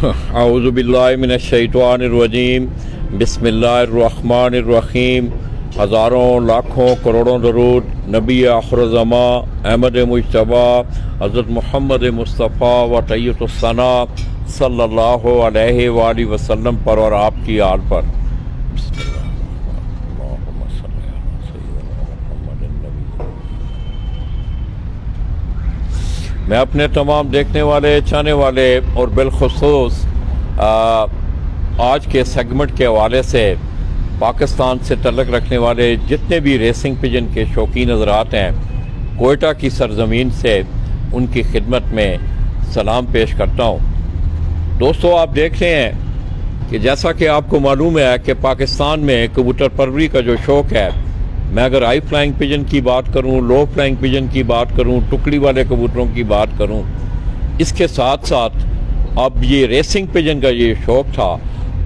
औज़ुबिल्लाहि मिनश्शैतानिर्रजीम बिस्मिल्लाहिर्रहमानिर्रहीम। हज़ारों लाखों करोड़ों दरूद नबी आखिर-ज़मां अहमद मुज्तबा हज़रत मोहम्मद मुस्तफ़ा व तैय्यबुस्सना सल्लल्लाहु अलैहि वसल्लम पर और आपकी आल पर। मैं अपने तमाम देखने वाले, चाहने वाले और बिलखुसूस आज के सेगमेंट के हवाले से पाकिस्तान से तल्लुक़ रखने वाले जितने भी रेसिंग पिजन के शौकीन हज़रात हैं, कोयटा की सरज़मीन से उनकी खिदमत में सलाम पेश करता हूँ। दोस्तों, आप देख रहे हैं कि जैसा कि आपको मालूम है कि पाकिस्तान में कबूतर परवरी का जो शौक़ है, मैं अगर हाई फ्लाइंग पिजन की बात करूं, लो फ्लाइंग पिजन की बात करूं, टुकड़ी वाले कबूतरों की बात करूं, इसके साथ साथ अब ये रेसिंग पिजन का ये शौक़ था,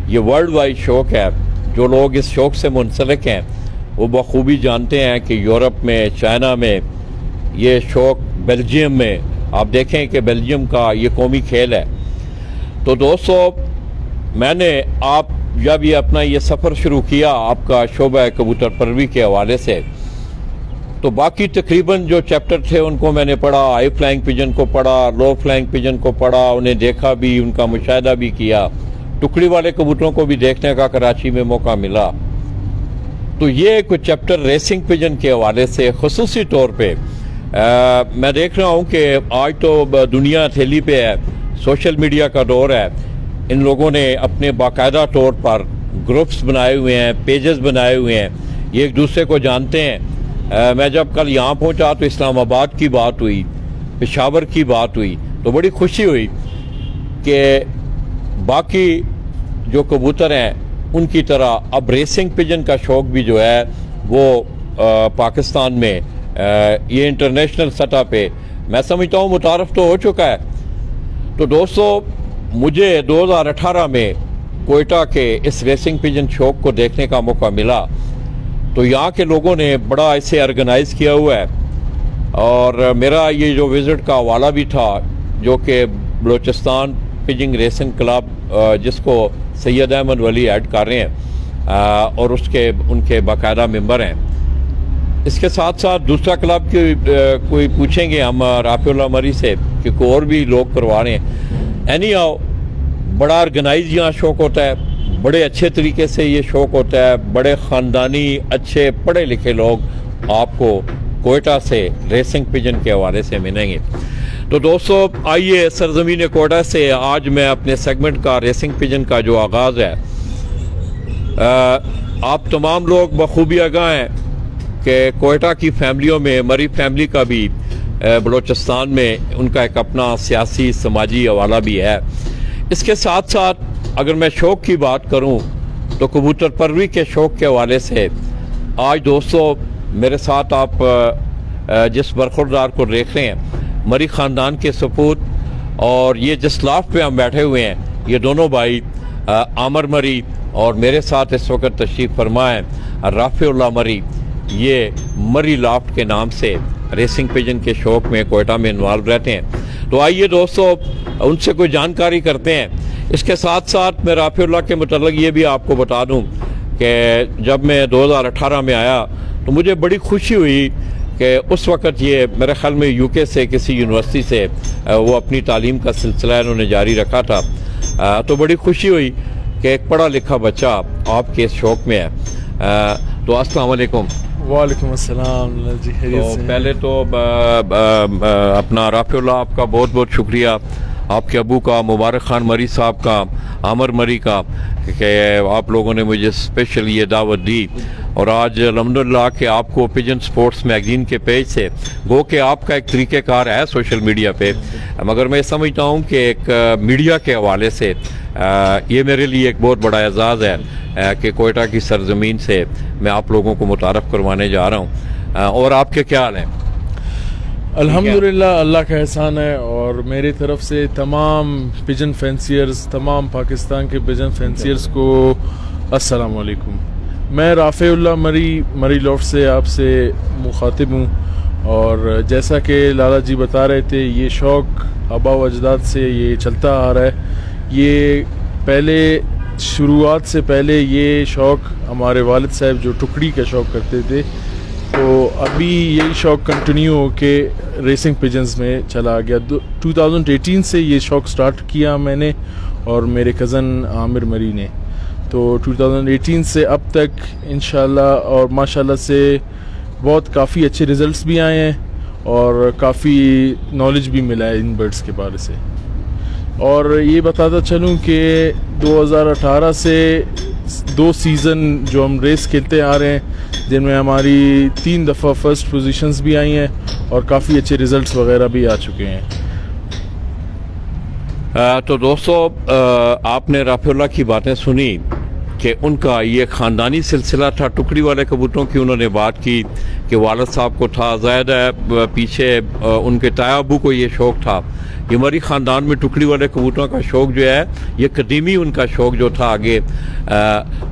ये वर्ल्ड वाइड शौक़ है। जो लोग इस शौक़ से मुंसलिक हैं वो बखूबी जानते हैं कि यूरोप में, चाइना में ये शौक़, बेल्जियम में आप देखें कि बेल्जियम का ये कौमी खेल है। तो दोस्तों, मैंने आप जब ये अपना ये सफ़र शुरू किया आपका शोबा कबूतर परवरी के हवाले से, तो बाकी तकरीबन जो चैप्टर थे उनको मैंने पढ़ा, हाई फ्लाइंग पिजन को पढ़ा, लो फ्लाइंग पिजन को पढ़ा, उन्हें देखा भी, उनका मुशाहिदा भी किया, टुकड़ी वाले कबूतरों को भी देखने का कराची में मौका मिला। तो ये कुछ चैप्टर रेसिंग पिजन के हवाले से खुसूसी तौर पे मैं देख रहा हूँ कि आज तो दुनिया हथेली पे है, सोशल मीडिया का दौर है। इन लोगों ने अपने बाकायदा तौर पर ग्रुप्स बनाए हुए हैं, पेजेस बनाए हुए हैं, ये एक दूसरे को जानते हैं। मैं जब कल यहाँ पहुँचा तो इस्लामाबाद की बात हुई, पेशावर की बात हुई, तो बड़ी खुशी हुई कि बाकी जो कबूतर हैं उनकी तरह अब रेसिंग पिजन का शौक़ भी जो है वो पाकिस्तान में ये इंटरनेशनल सतह पे मैं समझता हूँ मुतारफ़ तो हो चुका है। तो दोस्तों, मुझे 2018 में कोयटा के इस रेसिंग पिजन शौक़ को देखने का मौका मिला। तो यहाँ के लोगों ने बड़ा इसे ऑर्गेनाइज़ किया हुआ है और मेरा ये जो विज़िट का हवाला भी था, जो कि बलूचिस्तान पिजिंग रेसिंग क्लब, जिसको सैयद अहमद वली ऐड कर रहे हैं और उनके बाकायदा मेंबर हैं। इसके साथ साथ दूसरा क्लब की कोई पूछेंगे हम राफिउल्लाह मरी से कि कोई और भी लोग करवा रहे हैं। एनी हाउ, बड़ा ऑर्गेनाइज यहाँ शौक़ होता है, बड़े अच्छे तरीके से ये शौक़ होता है। बड़े ख़ानदानी, अच्छे पढ़े लिखे लोग आपको कोयटा से रेसिंग पिजन के हवाले से मिलेंगे। तो दोस्तों, आइए सरज़मीन कोयटा से आज मैं अपने सेगमेंट का रेसिंग पिजन का जो आगाज़ है, आप तमाम लोग बखूबी आगाह हैं कि कोयटा की फैमिलियों में, मरी फैमिली का भी बलूचिस्तान में उनका एक अपना सियासी समाजी हवाला भी है। इसके साथ साथ अगर मैं शौक़ की बात करूं तो कबूतर परवरी के शौक़ के हवाले से आज दोस्तों मेरे साथ आप जिस बरखुरदार को देख रहे हैं, मरी ख़ानदान के सपूत, और ये जिस लाफ्ट पे हम बैठे हुए हैं, ये दोनों भाई आमर मरी और मेरे साथ इस वक्त तशरीफ़ फरमा है राफिउल्लाह मरी। ये मरी लाफ्ट के नाम से रेसिंग पिजन के शौक़ में कोयटा में इन्वॉल्व रहते हैं। तो आइए दोस्तों उनसे कोई जानकारी करते हैं। इसके साथ साथ मैं राफिउल्लाह के मुतल्लिक़ ये भी आपको बता दूं कि जब मैं 2018 में आया तो मुझे बड़ी खुशी हुई कि उस वक़्त ये मेरे ख्याल में यूके से किसी यूनिवर्सिटी से वो अपनी तालीम का सिलसिला इन्होंने जारी रखा था। तो बड़ी खुशी हुई कि एक पढ़ा लिखा बच्चा आपके इस शौक़ में है। तो अस्सलाम वालेकुम। वालेकुम अस्सलाम जी। तो पहले तो अपना राफिउल्लाह आपका बहुत बहुत शुक्रिया, आपके अबू का, मुबारक खान मरी साहब का, आमर मरी का, कि आप लोगों ने मुझे स्पेशल ये दावत दी। और आज अल्हम्दुलिल्लाह कि आपको पिजन स्पोर्ट्स मैगजीन के पेज से, गो कि आपका एक तरीक़ेकार है सोशल मीडिया पे, मगर मैं समझता हूँ कि एक मीडिया के हवाले से ये मेरे लिए एक बहुत बड़ा एजाज़ है कि कोयटा की सरज़मीन से मैं आप लोगों को मुतारफ़ करवाने जा रहा हूँ। और आपके क्या हाल हैं? अल्हम्दुलिल्लाह, अल्लाह का एहसान है। और मेरी तरफ से तमाम पिजन फैंसियर्स, तमाम पाकिस्तान के पिजन फैंसियर्स को अस्सलाम वालेकुम। मैं राफिउल्लाह मरी लॉफ्ट से आपसे मुखातिब हूँ। और जैसा कि लाला जी बता रहे थे, ये शौक़ आबा व अजदाद से ये चलता आ रहा है ये पहले शुरुआत से पहले ये शौक़ हमारे वालिद साहब जो टुकड़ी का शौक़ करते थे, तो अभी यही शौक़ कंटिन्यू होके रेसिंग पिजन्स में चला गया। 2018 से ये शौक़ स्टार्ट किया मैंने और मेरे कज़न आमिर मरी ने। तो 2018 से अब तक इंशाल्लाह और माशाल्लाह से बहुत काफ़ी अच्छे रिज़ल्ट्स भी आए हैं और काफ़ी नॉलेज भी मिला है इन बर्ड्स के बारे से। और ये बताता चलूँ कि 2018 से 2 सीज़न जो हम रेस खेलते आ रहे हैं, जिनमें हमारी 3 दफ़ा फर्स्ट पोजीशंस भी आई हैं और काफ़ी अच्छे रिज़ल्ट्स वगैरह भी आ चुके हैं। तो दोस्तों, आपने राफेउल्लाह की बातें सुनी कि उनका ये ख़ानदानी सिलसिला था। टुकड़ी वाले कबूतरों की उन्होंने बात की कि वालिद साहब को था, ज़ायद है पीछे उनके तायाबू को ये शौक़ था। ये हमारी ख़ानदान में टुकड़ी वाले कबूतरों का शौक़ जो है ये कदीमी उनका शौक़ जो था आगे।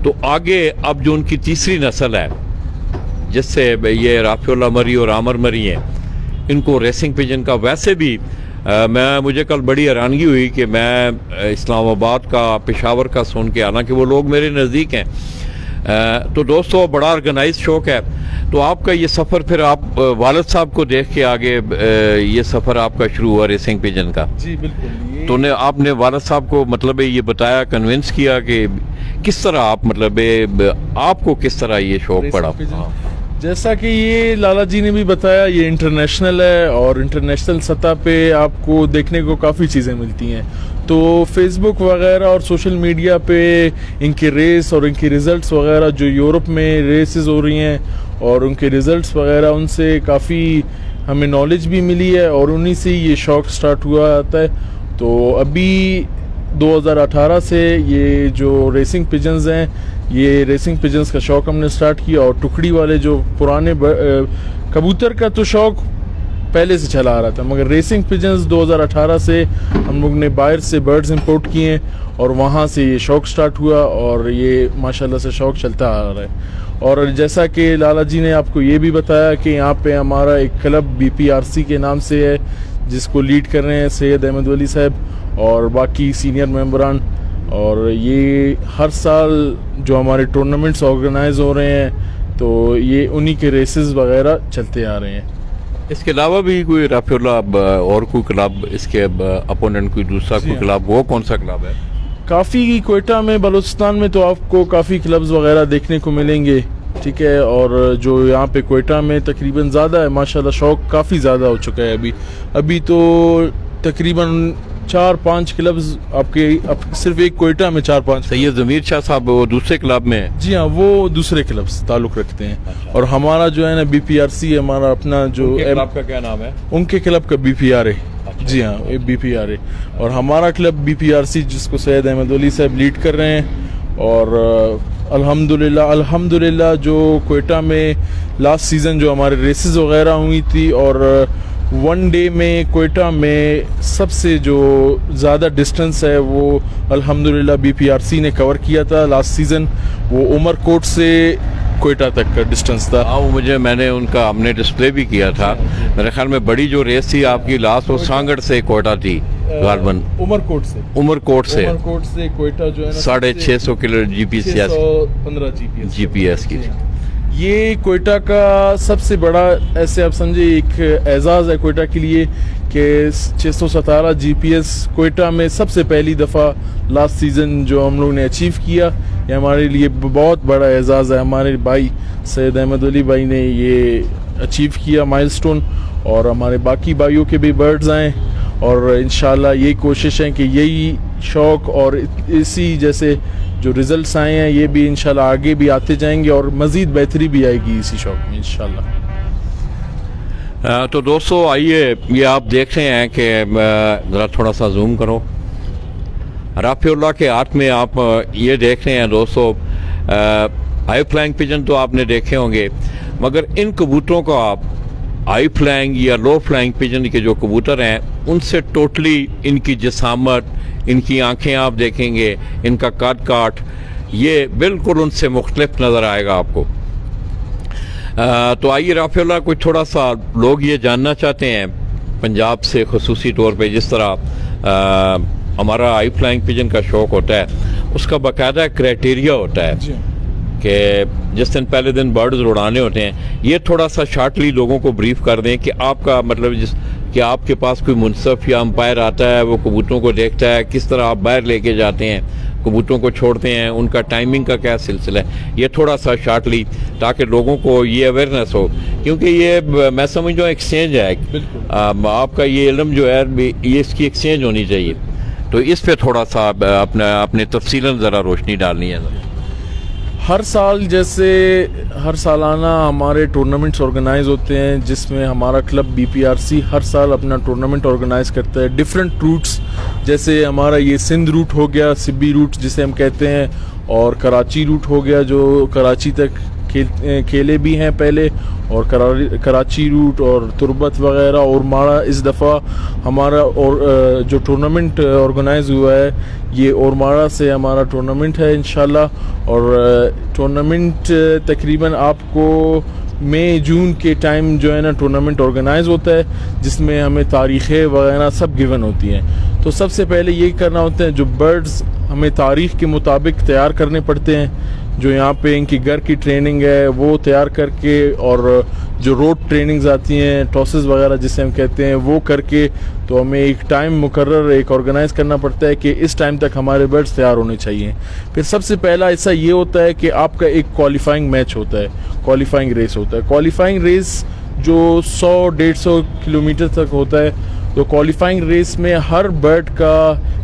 तो आगे अब जो उनकी तीसरी नस्ल है, जिससे ये राफेउल्लाह मरी और आमर मरी हैं, इनको रेसिंग पिजन का वैसे भी मुझे कल बड़ी हैरानगी हुई कि मैं इस्लामाबाद का, पेशावर का सुन के, हालांकि वो लोग मेरे नज़दीक हैं। तो दोस्तों, बड़ा ऑर्गेनाइज शौक़ है। तो आपका ये सफ़र फिर आप वालिद साहब को देख के आगे ये सफ़र आपका शुरू हुआ रेसिंग पिजन का? जी बिल्कुल। तो आपने वालिद साहब को मतलब ये बताया, कन्विंस किया कि किस तरह आप मतलब आपको किस तरह ये शौक़ पड़ा? जैसा कि ये लाला जी ने भी बताया, ये इंटरनेशनल है और इंटरनेशनल सतह पे आपको देखने को काफ़ी चीज़ें मिलती हैं। तो फेसबुक वगैरह और सोशल मीडिया पे इनके रेस और इनके रिज़ल्ट्स वगैरह जो यूरोप में रेसेस हो रही हैं और उनके रिज़ल्ट्स वगैरह, उनसे काफ़ी हमें नॉलेज भी मिली है और उन्हीं से ये शौक़ स्टार्ट हुआ आता है। तो अभी 2018 से ये जो रेसिंग पिजन्स हैं, ये रेसिंग पिजन्स का शौक़ हमने स्टार्ट किया। और टुकड़ी वाले जो पुराने कबूतर का तो शौक़ पहले से चला आ रहा था, मगर रेसिंग पिजन्स 2018 से हम लोग ने बाहर से बर्ड्स इंपोर्ट किए हैं और वहाँ से ये शौक़ स्टार्ट हुआ और ये माशाल्लाह से शौक़ चलता आ रहा है। और जैसा कि लाला जी ने आपको ये भी बताया कि यहाँ पे हमारा एक क्लब BPRC के नाम से है, जिसको लीड कर रहे हैं सैयद अहमद वली साहब और बाकी सीनियर मेंबरान। और ये हर साल जो हमारे टूर्नामेंट्स ऑर्गेनाइज हो रहे हैं, तो ये उन्हीं के रेसेस वगैरह चलते आ रहे हैं। इसके अलावा भी कोई राफेउल्लाह और कोई क्लब, इसके अपोनेंट कोई दूसरा कोई क्लब, वो कौन सा क्लब है? काफ़ी क्वेटा में, बलूचिस्तान में तो आपको काफ़ी क्लब्स वगैरह देखने को मिलेंगे, ठीक है। और जो यहाँ पे क्वेटा में तकरीबन ज़्यादा है, माशाल्लाह शौक़ काफ़ी ज़्यादा हो चुका है। अभी तो तकरीबन 4-5 क्लब्स आपके सिर्फ एक क्वेटा में 4-5। सैयद ज़मीर शाह साहब वो दूसरे क्लब में है? जी हाँ, वो दूसरे क्लब से ताल्लुक़ रखते हैं। अच्छा। और हमारा जो है ना BPRC, हमारा अपना जो क्लब का क्या नाम है? उनके क्लब का BPRA। अच्छा। जी हाँ, BPRA। और हमारा क्लब BPRC, जिसको सैयद अहमद वली साहब लीड कर रहे हैं। और अल्हम्दुलिल्लाह जो क्वेटा में लास्ट सीज़न जो हमारे रेसेस वगैरह हुई थी, और वन डे में क्वेटा में सबसे जो ज़्यादा डिस्टेंस है वो अल्हम्दुलिल्लाह BPRC ने कवर किया था लास्ट सीज़न। वो उमरकोट से क्वेटा तक का डिस्टेंस था। हाँ, मैंने उनका हमने डिस्प्ले भी किया था। मेरे ख्याल में बड़ी जो रेस थी आपकी लास्ट, वो सांगड़ से क्वेटा थी, गालबन उमरकोट से क्वेटा जो है ना 650 किलो GPS 15 की। ये क्वेटा का सबसे बड़ा, ऐसे आप समझे, एक एजाज़ है क्वेटा के लिए कि 617 GPS क्वेटा में सबसे पहली दफ़ा लास्ट सीज़न जो हम लोग ने अचीव किया। ये हमारे लिए बहुत बड़ा एजाज़ है। हमारे भाई सैयद अहमद वली भाई ने ये अचीव किया माइलस्टोन, और हमारे बाकी भाइयों के भी बर्ड्स आए। और इंशाल्लाह यही कोशिश है कि यही शौक़ और इसी जैसे जो रिज़ल्ट्स आए हैं, ये भी इंशाल्लाह आगे भी आते जाएंगे और मज़ीद बेहतरी भी आएगी इसी शौक़ में इंशाल्लाह। तो दोस्तों, आइए, ये आप देख रहे हैं कि ज़रा थोड़ा सा जूम करो। राफेउल्लाह के हाथ में आप ये देख रहे हैं दोस्तों, हाई फ्लाइंग पिजन तो आपने देखे होंगे, मगर इन कबूतरों को आप हाई फ्लाइंग या लो फ्लाइंग पिजन के जो कबूतर हैं, उनसे टोटली इनकी जिसामत, इनकी आंखें आप देखेंगे, इनका कद काट, ये बिल्कुल उनसे मुख्तलिफ नज़र आएगा आपको। तो आइए राफेउल्लाह, कोई थोड़ा सा लोग ये जानना चाहते हैं पंजाब से, ख़ुसूसी तौर पे जिस तरह हमारा हाई फ्लाइंग पिजन का शौक होता है, उसका बाकायदा क्राइटेरिया होता है जी कि जिस दिन पहले दिन बर्ड्स उड़ाने होते हैं। ये थोड़ा सा शार्टली लोगों को ब्रीफ कर दें कि आपका मतलब कि आपके पास कोई मुनसफ या अंपायर आता है, वो कबूतरों को देखता है, किस तरह आप बाहर लेके जाते हैं, कबूतरों को छोड़ते हैं, उनका टाइमिंग का क्या सिलसिला है, ये थोड़ा सा शार्टली, ताकि लोगों को ये अवेयरनेस हो। क्योंकि ये मैं समझता हूँ एक्सचेंज है, आपका ये इल्म जो है ये इसकी एक्सचेंज होनी चाहिए। तो इस पे थोड़ा सा अपने तफसीलन ज़रा रोशनी डालनी है। हर साल जैसे हर सालाना हमारे टूर्नामेंट्स ऑर्गेनाइज होते हैं, जिसमें हमारा क्लब BPRC हर साल अपना टूर्नामेंट ऑर्गेनाइज करता है। डिफरेंट रूट्स, जैसे हमारा ये सिंध रूट हो गया, सिब्बी रूट जिसे हम कहते हैं, और कराची रूट हो गया जो कराची तक खेले भी हैं पहले, और कराची रूट और तुरबत वगैरह और माड़ा। इस दफ़ा हमारा और जो टूर्नामेंट ऑर्गेनाइज हुआ है ये और माड़ा से हमारा टूर्नामेंट है इंशाल्लाह। और टूर्नामेंट तकरीबन आपको मई जून के टाइम जो है ना टूर्नामेंट ऑर्गेनाइज होता है, जिसमें हमें तारीखें वगैरह सब गिवन होती हैं। तो सबसे पहले यही करना होता है, जो बर्ड्स हमें तारीख के मुताबिक तैयार करने पड़ते हैं, जो यहाँ पे इनकी घर की ट्रेनिंग है वो तैयार करके, और जो रोड ट्रेनिंग्स आती हैं टॉसेस वगैरह जिसे हम कहते हैं वो करके, तो हमें एक टाइम मुकर्रर एक ऑर्गेनाइज करना पड़ता है कि इस टाइम तक हमारे बर्ड्स तैयार होने चाहिए। फिर सबसे पहला ऐसा ये होता है कि आपका एक क्वालिफाइंग मैच होता है, क्वालिफाइंग रेस होता है। क्वालिफाइंग रेस जो 100-150 किलोमीटर तक होता है, तो क्वालिफाइंग रेस में हर बर्ड का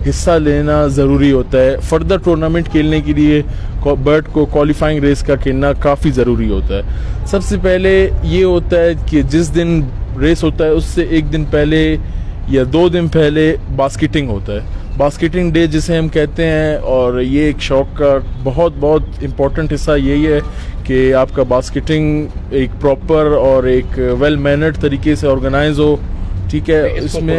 हिस्सा लेना ज़रूरी होता है। फर्दर टूर्नामेंट खेलने के लिए बर्ड को क्वालिफाइंग रेस का खेलना काफ़ी ज़रूरी होता है। सबसे पहले ये होता है कि जिस दिन रेस होता है उससे एक दिन पहले या 2 दिन पहले बास्केटिंग होता है, बास्केटिंग डे जिसे हम कहते हैं। और ये एक शौक़ का बहुत इम्पोर्टेंट हिस्सा यही है कि आपका बास्केटिंग एक प्रॉपर और एक वेल मैनर्ड तरीके से ऑर्गेनाइज हो, ठीक है। इसमें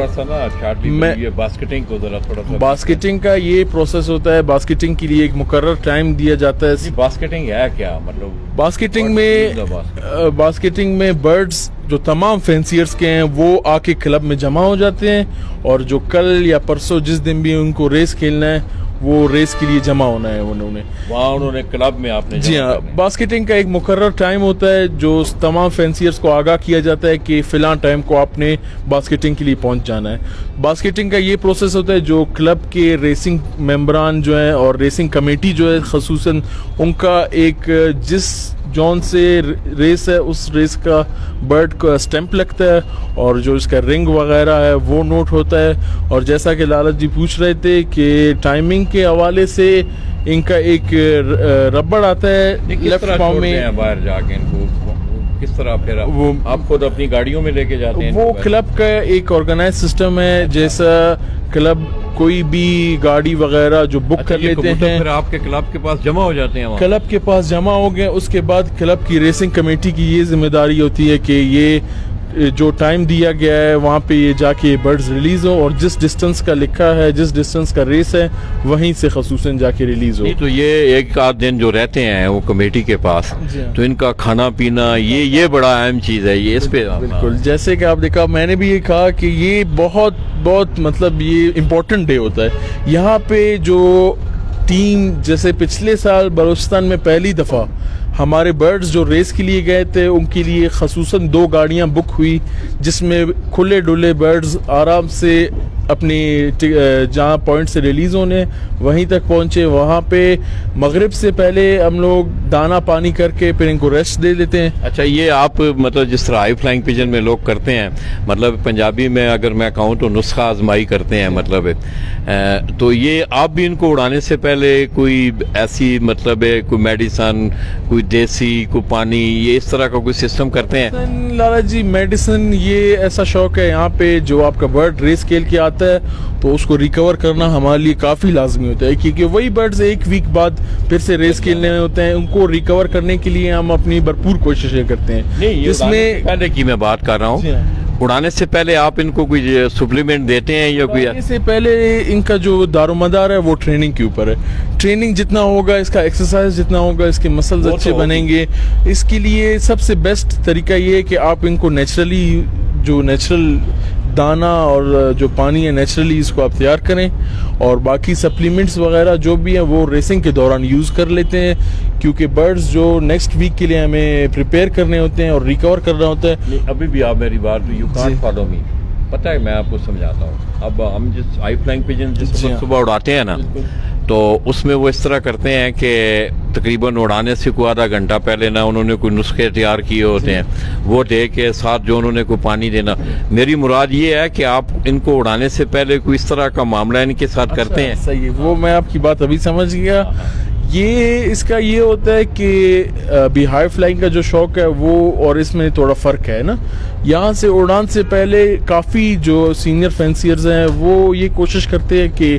बास्केटिंग का ये प्रोसेस होता है। बास्केटिंग के लिए एक मुकर्रर टाइम दिया जाता है। बास्केटिंग है क्या मतलब? बास्केटिंग में बर्ड्स जो तमाम फैंसियर्स के हैं वो आके क्लब में जमा हो जाते हैं, और जो कल या परसों जिस दिन भी उनको रेस खेलना है वो रेस के लिए जमा होना है उन्होंने क्लब में आपने। जी हाँ, बास्केटिंग का एक मुकर्रर टाइम होता है जो तमाम फैंसियर्स को आगाह किया जाता है कि फ़िलहाल टाइम को आपने बास्केटिंग के लिए पहुंच जाना है। बास्केटिंग का ये प्रोसेस होता है, जो क्लब के रेसिंग मेंबरान जो हैं और रेसिंग कमेटी जो है ख़ुसूसन, उनका एक जिस जॉन से रेस है उस रेस का बर्ड का स्टैंप लगता है, और जो इसका रिंग वगैरह है वो नोट होता है। और जैसा कि लालच जी पूछ रहे थे कि टाइमिंग के हवाले से इनका एक रबड़ आता है लेफ्ट पाँव में, बाहर जाके इनको किस तरह फिर वो आप खुद अपनी गाड़ियों में लेके जाते हैं? वो क्लब का एक ऑर्गेनाइज सिस्टम है, जैसा क्लब कोई भी गाड़ी वगैरह जो बुक कर लेते हैं फिर आपके क्लब के पास जमा हो जाते हैं। क्लब के पास जमा हो गए, उसके बाद क्लब की रेसिंग कमेटी की ये जिम्मेदारी होती है कि ये जो टाइम दिया गया है वहाँ पे ये जाके बर्ड्स रिलीज हो, और जिस डिस्टेंस का लिखा है, जिस डिस्टेंस का रेस है, वहीं से खसूसन जाके रिलीज हो। तो ये एक आध दिन जो रहते हैं वो कमेटी के पास, तो इनका खाना पीना ये बड़ा अहम चीज़ है। ये इस पे बिल्कुल, जैसे कि आप देखा, मैंने भी ये कहा कि ये बहुत मतलब ये इम्पोर्टेंट डे होता है। यहाँ पे जो टीम, जैसे पिछले साल बलूचिस्तान में पहली दफ़ा हमारे बर्ड्स जो रेस के लिए गए थे उनके लिए खसूसन 2 गाड़ियां बुक हुई, जिसमें खुले डुले बर्ड्स आराम से अपनी जहाँ पॉइंट से रिलीज़ होने वहीं तक पहुँचे। वहाँ पे मगरिब से पहले हम लोग दाना पानी करके फिर इनको रेस्ट दे देते हैं। अच्छा, ये आप मतलब जिस तरह हाई फ्लाइंग पिजन में लोग करते हैं, मतलब पंजाबी में अगर मैं कहूँ तो नुस्खा आजमाई करते हैं, मतलब तो ये आप भी इनको उड़ाने से पहले कोई ऐसी मतलब कोई मेडिसन, कोई देसी, कोई पानी, ये इस तरह का कोई सिस्टम करते हैं? लाला जी, मेडिसिन ये ऐसा शौक है यहाँ पे, जो आपका बर्ड रेस खेल के आता है तो उसको रिकवर करना हमारे लिए काफ़ी लाजमी होता है, क्योंकि वही बर्ड्स 1 वीक बाद फिर से रेस खेलने में होते हैं। उनको रिकवर करने के लिए हम अपनी भरपूर कोशिशें करते हैं। इसमें पहले की मैं बात कर रहा हूँ, उड़ाने से पहले आप इनको कोई सप्लीमेंट देते हैं या कोई? इससे पहले इनका जो दारोमदार है वो ट्रेनिंग के ऊपर है। ट्रेनिंग जितना होगा, इसका एक्सरसाइज जितना होगा, इसके मसल्स अच्छे बनेंगे। इसके लिए सबसे बेस्ट तरीका ये है कि आप इनको नेचुरली, जो नेचुरल दाना और जो पानी है नेचुरली इसको आप तैयार करें, और बाकी सप्लीमेंट्स वगैरह जो भी हैं वो रेसिंग के दौरान यूज़ कर लेते हैं, क्योंकि बर्ड्स जो नेक्स्ट वीक के लिए हमें प्रिपेयर करने होते हैं और रिकवर करना होता है। नहीं, अभी भी आप मेरी बात यू कांट फॉलो मी, पता है मैं आपको समझाता हूँ। अब हम जिस हाई फ्लाइंग पिजन जिस जी वक्त हाँ। सुबह उड़ाते हैं ना, तो उसमें वो इस तरह करते हैं कि तकरीबन उड़ाने से कोई आधा घंटा पहले ना उन्होंने कोई नुस्खे तैयार किए होते हैं, वो दे के साथ जो उन्होंने कोई पानी देना। मेरी मुराद ये है कि आप इनको उड़ाने से पहले कोई इस तरह का मामला इनके साथ करते हैं। सही है, वो मैं आपकी बात अभी समझ गया। ये इसका ये होता है कि अभी हाई फ्लाइंग का जो शौक है वो और इसमें थोड़ा फ़र्क है ना। यहाँ से उड़ान से पहले काफ़ी जो सीनियर फैंसियर्स हैं वो ये कोशिश करते हैं कि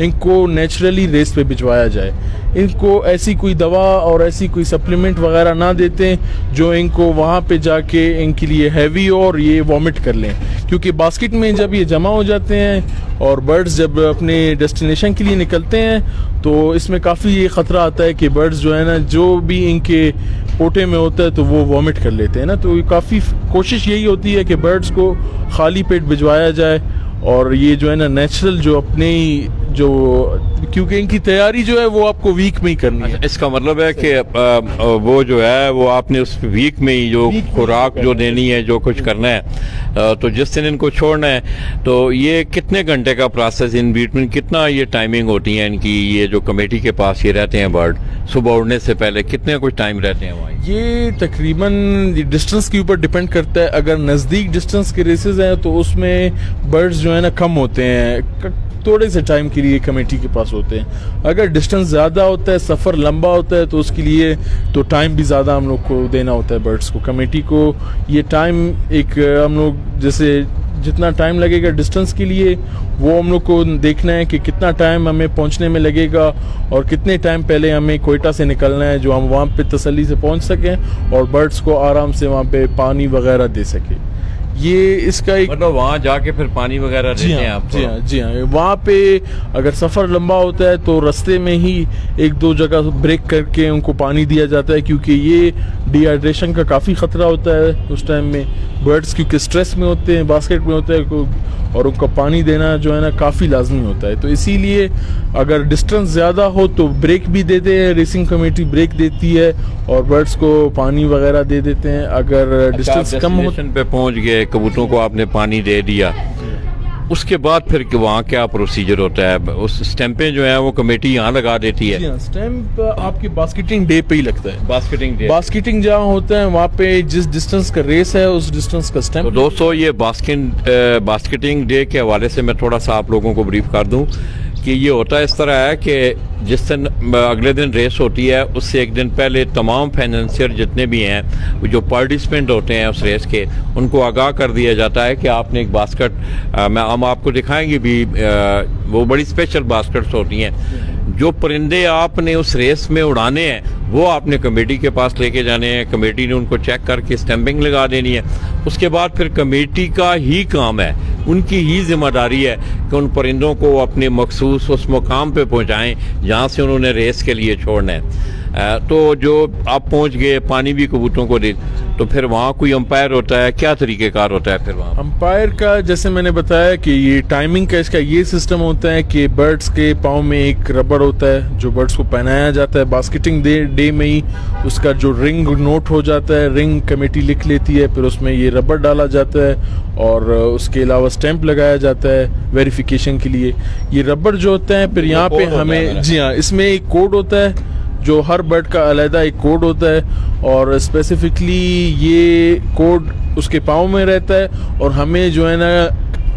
इनको नेचुरली रेस पे भिजवाया जाए, इनको ऐसी कोई दवा और ऐसी कोई सप्लीमेंट वगैरह ना देते हैं जो इनको वहाँ पे जाके इनके लिए हैवी हो और ये वॉमिट कर लें, क्योंकि बास्केट में जब ये जमा हो जाते हैं और बर्ड्स जब अपने डेस्टिनेशन के लिए निकलते हैं तो इसमें काफ़ी ये ख़तरा आता है कि बर्ड्स जो है ना, जो भी इनके पोटे में होता है तो वो वॉमिट कर लेते हैं ना। तो काफ़ी कोशिश यही होती है कि बर्ड्स को खाली पेट भिजवाया जाए, और ये जो है ना नेचुरल जो अपने जो, क्योंकि इनकी तैयारी जो है वो आपको वीक में ही करनी है। इसका मतलब है कि वो जो है वो आपने उस वीक में ही जो खुराक जो देनी है, जो कुछ करना है, तो जिस दिन इनको छोड़ना है, तो ये कितने घंटे का प्रोसेस इन बिटवीन, कितना ये टाइमिंग होती है इनकी, ये जो कमेटी के पास ये रहते हैं बर्ड सुबह उड़ने से पहले कितने कुछ टाइम रहते हैं वहाँ? ये तकरीबन डिस्टेंस के ऊपर डिपेंड करता है। अगर नज़दीक डिस्टेंस के रेसेस हैं तो उसमें बर्ड्स जो है ना कम होते हैं, थोड़े से टाइम के लिए कमेटी के पास होते हैं। अगर डिस्टेंस ज़्यादा होता है, सफ़र लंबा होता है, तो उसके लिए तो टाइम भी ज़्यादा हम लोग को देना होता है बर्ड्स को। कमेटी को ये टाइम एक हम लोग जैसे जितना टाइम लगेगा डिस्टेंस के लिए वो हम लोग को देखना है कि कितना टाइम हमें पहुंचने में लगेगा और कितने टाइम पहले हमें कोयटा से निकलना है, जो हम वहाँ पे तसल्ली से पहुंच सकें और बर्ड्स को आराम से वहाँ पे पानी वगैरह दे सकें। ये इसका एक मतलब वहाँ जाके फिर पानी वगैरह देते हैं आप? जी हाँ। वहाँ पे अगर सफ़र लंबा होता है तो रास्ते में ही एक दो जगह ब्रेक करके उनको पानी दिया जाता है, क्योंकि ये डिहाइड्रेशन का काफ़ी ख़तरा होता है उस टाइम में। बर्ड्स क्योंकि स्ट्रेस में होते हैं, बास्केट में होते हैं, और उनको पानी देना जो है ना काफ़ी लाजमी होता है। तो इसीलिए अगर डिस्टेंस ज़्यादा हो तो ब्रेक भी देते हैं, रेसिंग कमेटी ब्रेक देती है और बर्ड्स को पानी वगैरह दे देते हैं। अगर डिस्टेंस कम हो पे पहुँच गए, कबूतरों को आपने पानी दे दिया, उसके बाद फिर वहाँ क्या प्रोसीजर होता है? उस स्टैंपें जो है वो कमेटी यहाँ लगा देती है? जी हाँ, स्टैंप आपके बास्केटिंग डे पे ही लगता है। बास्केटिंग डे, बास्केटिंग जहाँ होता है वहाँ पे जिस डिस्टेंस का रेस है उस डिस्टेंस का स्टैंप। तो दोस्तों ये बास्केटिंग डे के हवाले से मैं थोड़ा सा आप लोगों को ब्रीफ कर दूं कि ये होता है इस तरह है कि जिस दिन अगले दिन रेस होती है उससे एक दिन पहले तमाम फाइनेंशियर जितने भी हैं जो पार्टिसिपेंट होते हैं उस रेस के, उनको आगाह कर दिया जाता है कि आपने एक बास्केट, हम आपको दिखाएंगे भी, वो बड़ी स्पेशल बास्केट्स होती हैं। जो परिंदे आपने उस रेस में उड़ाने हैं वो आपने कमेटी के पास लेके जाने हैं, कमेटी ने उनको चेक करके स्टैंपिंग लगा देनी है। उसके बाद फिर कमेटी का ही काम है, उनकी ही जिम्मेदारी है कि उन परिंदों को अपने मखसूस उस मुकाम पे पहुंचाएं जहाँ से उन्होंने रेस के लिए छोड़ना है। तो जो आप पहुंच गए, पानी भी कबूतरों को दे, तो फिर वहाँ कोई अंपायर होता है, क्या तरीक़ेकार होता है फिर वहाँ? अंपायर का जैसे मैंने बताया कि ये टाइमिंग का इसका ये सिस्टम होता है कि बर्ड्स के पाँव में एक रबड़ होता है जो बर्ड्स को पहनाया जाता है। बास्केटिंग डे में ही उसका जो रिंग नोट हो जाता है, रिंग कमेटी लिख लेती है, फिर उसमें ये रबड़ डाला जाता है और उसके अलावा स्टैंप लगाया जाता है वेरिफिकेशन के लिए। ये रबड़ जो होता है फिर यहाँ पे हमें, जी हाँ, इसमें एक कोड होता है जो हर बर्ड का अलग एक कोड होता है और स्पेसिफिकली ये कोड उसके पाँव में रहता है और हमें जो है ना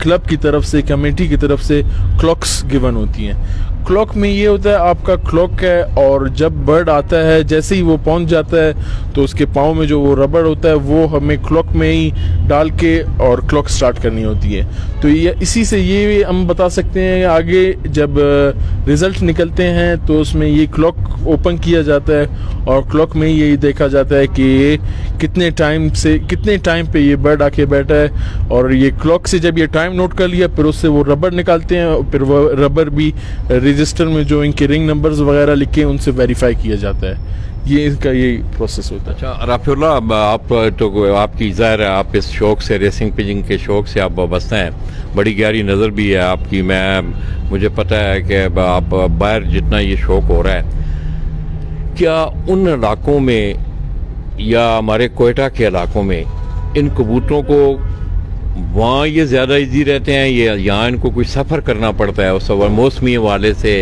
क्लब की तरफ से, कमेटी की तरफ से क्लॉक्स गिवन होती हैं। क्लॉक में ये होता है आपका क्लॉक है और जब बर्ड आता है जैसे ही वो पहुंच जाता है तो उसके पाँव में जो वो रबड़ होता है वो हमें क्लॉक में ही डाल के और क्लॉक स्टार्ट करनी होती है। तो ये इसी से ये हम बता सकते हैं आगे जब रिज़ल्ट निकलते हैं तो उसमें ये क्लॉक ओपन किया जाता है और क्लॉक में ही यही देखा जाता है कि ये कितने टाइम पे ये बर्ड आके बैठा है और ये क्लॉक से जब ये टाइम नोट कर लिया फिर उससे वो रबड़ निकालते हैं और फिर वो रबड़ भी रजिस्टर में जो इनके रिंग नंबर्स वगैरह लिखे हैं उनसे वेरीफाई किया जाता है। ये इसका ये प्रोसेस होता है। अच्छा राफिउल्लाह, आप तो आपकी ज़ाहिर है आप इस शौक़ से, रेसिंग पिजिंग के शौक़ से आप वाबस्ता हैं, बड़ी गहरी नज़र भी है आपकी। मुझे पता है कि आप बाहर जितना ये शौक़ हो रहा है, क्या उन इलाकों में या हमारे कोयटा के इलाकों में इन कबूतरों को वहाँ ये ज़्यादा इजी रहते हैं, ये यहाँ इनको कोई सफ़र करना पड़ता है उस मौसमी हवाले से?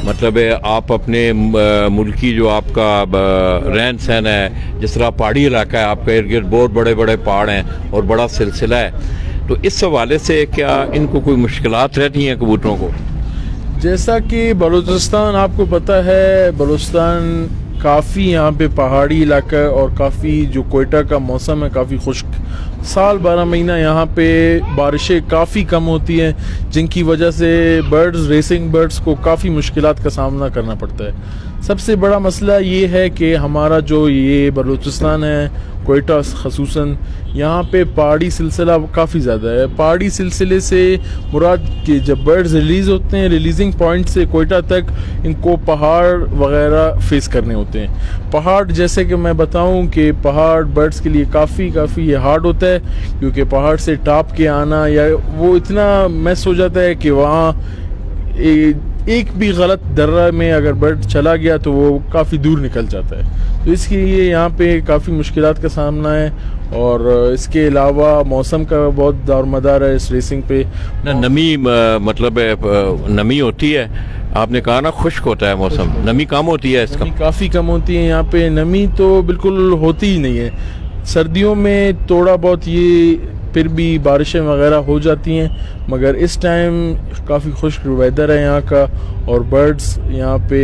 मतलब है आप अपने मुल्की जो आपका रहन सहन है, जिस तरह पहाड़ी इलाका है, आपका इर्द गिर्द बहुत बड़े बड़े पहाड़ हैं और बड़ा सिलसिला है, तो इस हवाले से क्या इनको कोई मुश्किलात रहती हैं कबूतरों को? जैसा कि बलूचिस्तान आपको पता है, बलूचिस्तान काफ़ी यहाँ पे पहाड़ी इलाका है और काफ़ी जो कोयटा का मौसम है काफ़ी खुश्क, साल 12 महीना यहाँ पे बारिशें काफ़ी कम होती हैं, जिनकी वजह से बर्ड्स, रेसिंग बर्ड्स को काफ़ी मुश्किलात का सामना करना पड़ता है। सबसे बड़ा मसला ये है कि हमारा जो ये बलूचिस्तान है, कोयटा खसूसन, यहाँ पे पहाड़ी सिलसिला काफ़ी ज़्यादा है। पहाड़ी सिलसिले से मुराद कि जब बर्ड्स रिलीज़ होते हैं, रिलीजिंग पॉइंट से कोयटा तक इनको पहाड़ वगैरह फेस करने होते हैं। पहाड़ जैसे कि मैं बताऊं कि पहाड़ बर्ड्स के लिए काफ़ी ये हार्ड होता है, क्योंकि पहाड़ से टॉप के आना या वो इतना मैस हो जाता है कि वहाँ एक भी गलत दर्रा में अगर बर्ड चला गया तो वो काफ़ी दूर निकल जाता है। तो इसके लिए यहाँ पे काफ़ी मुश्किलात का सामना है और इसके अलावा मौसम का बहुत दारमदार है इस रेसिंग पे ना। नमी मतलब नमी होती है, आपने कहा ना खुश्क होता है मौसम, नमी कम होती है इसका? काफ़ी कम होती है यहाँ पे, नमी तो बिल्कुल होती ही नहीं है। सर्दियों में थोड़ा बहुत ये फिर भी बारिशें वगैरह हो जाती हैं, मगर इस टाइम काफ़ी खुश्क वेदर है यहाँ का और बर्ड्स यहाँ पे,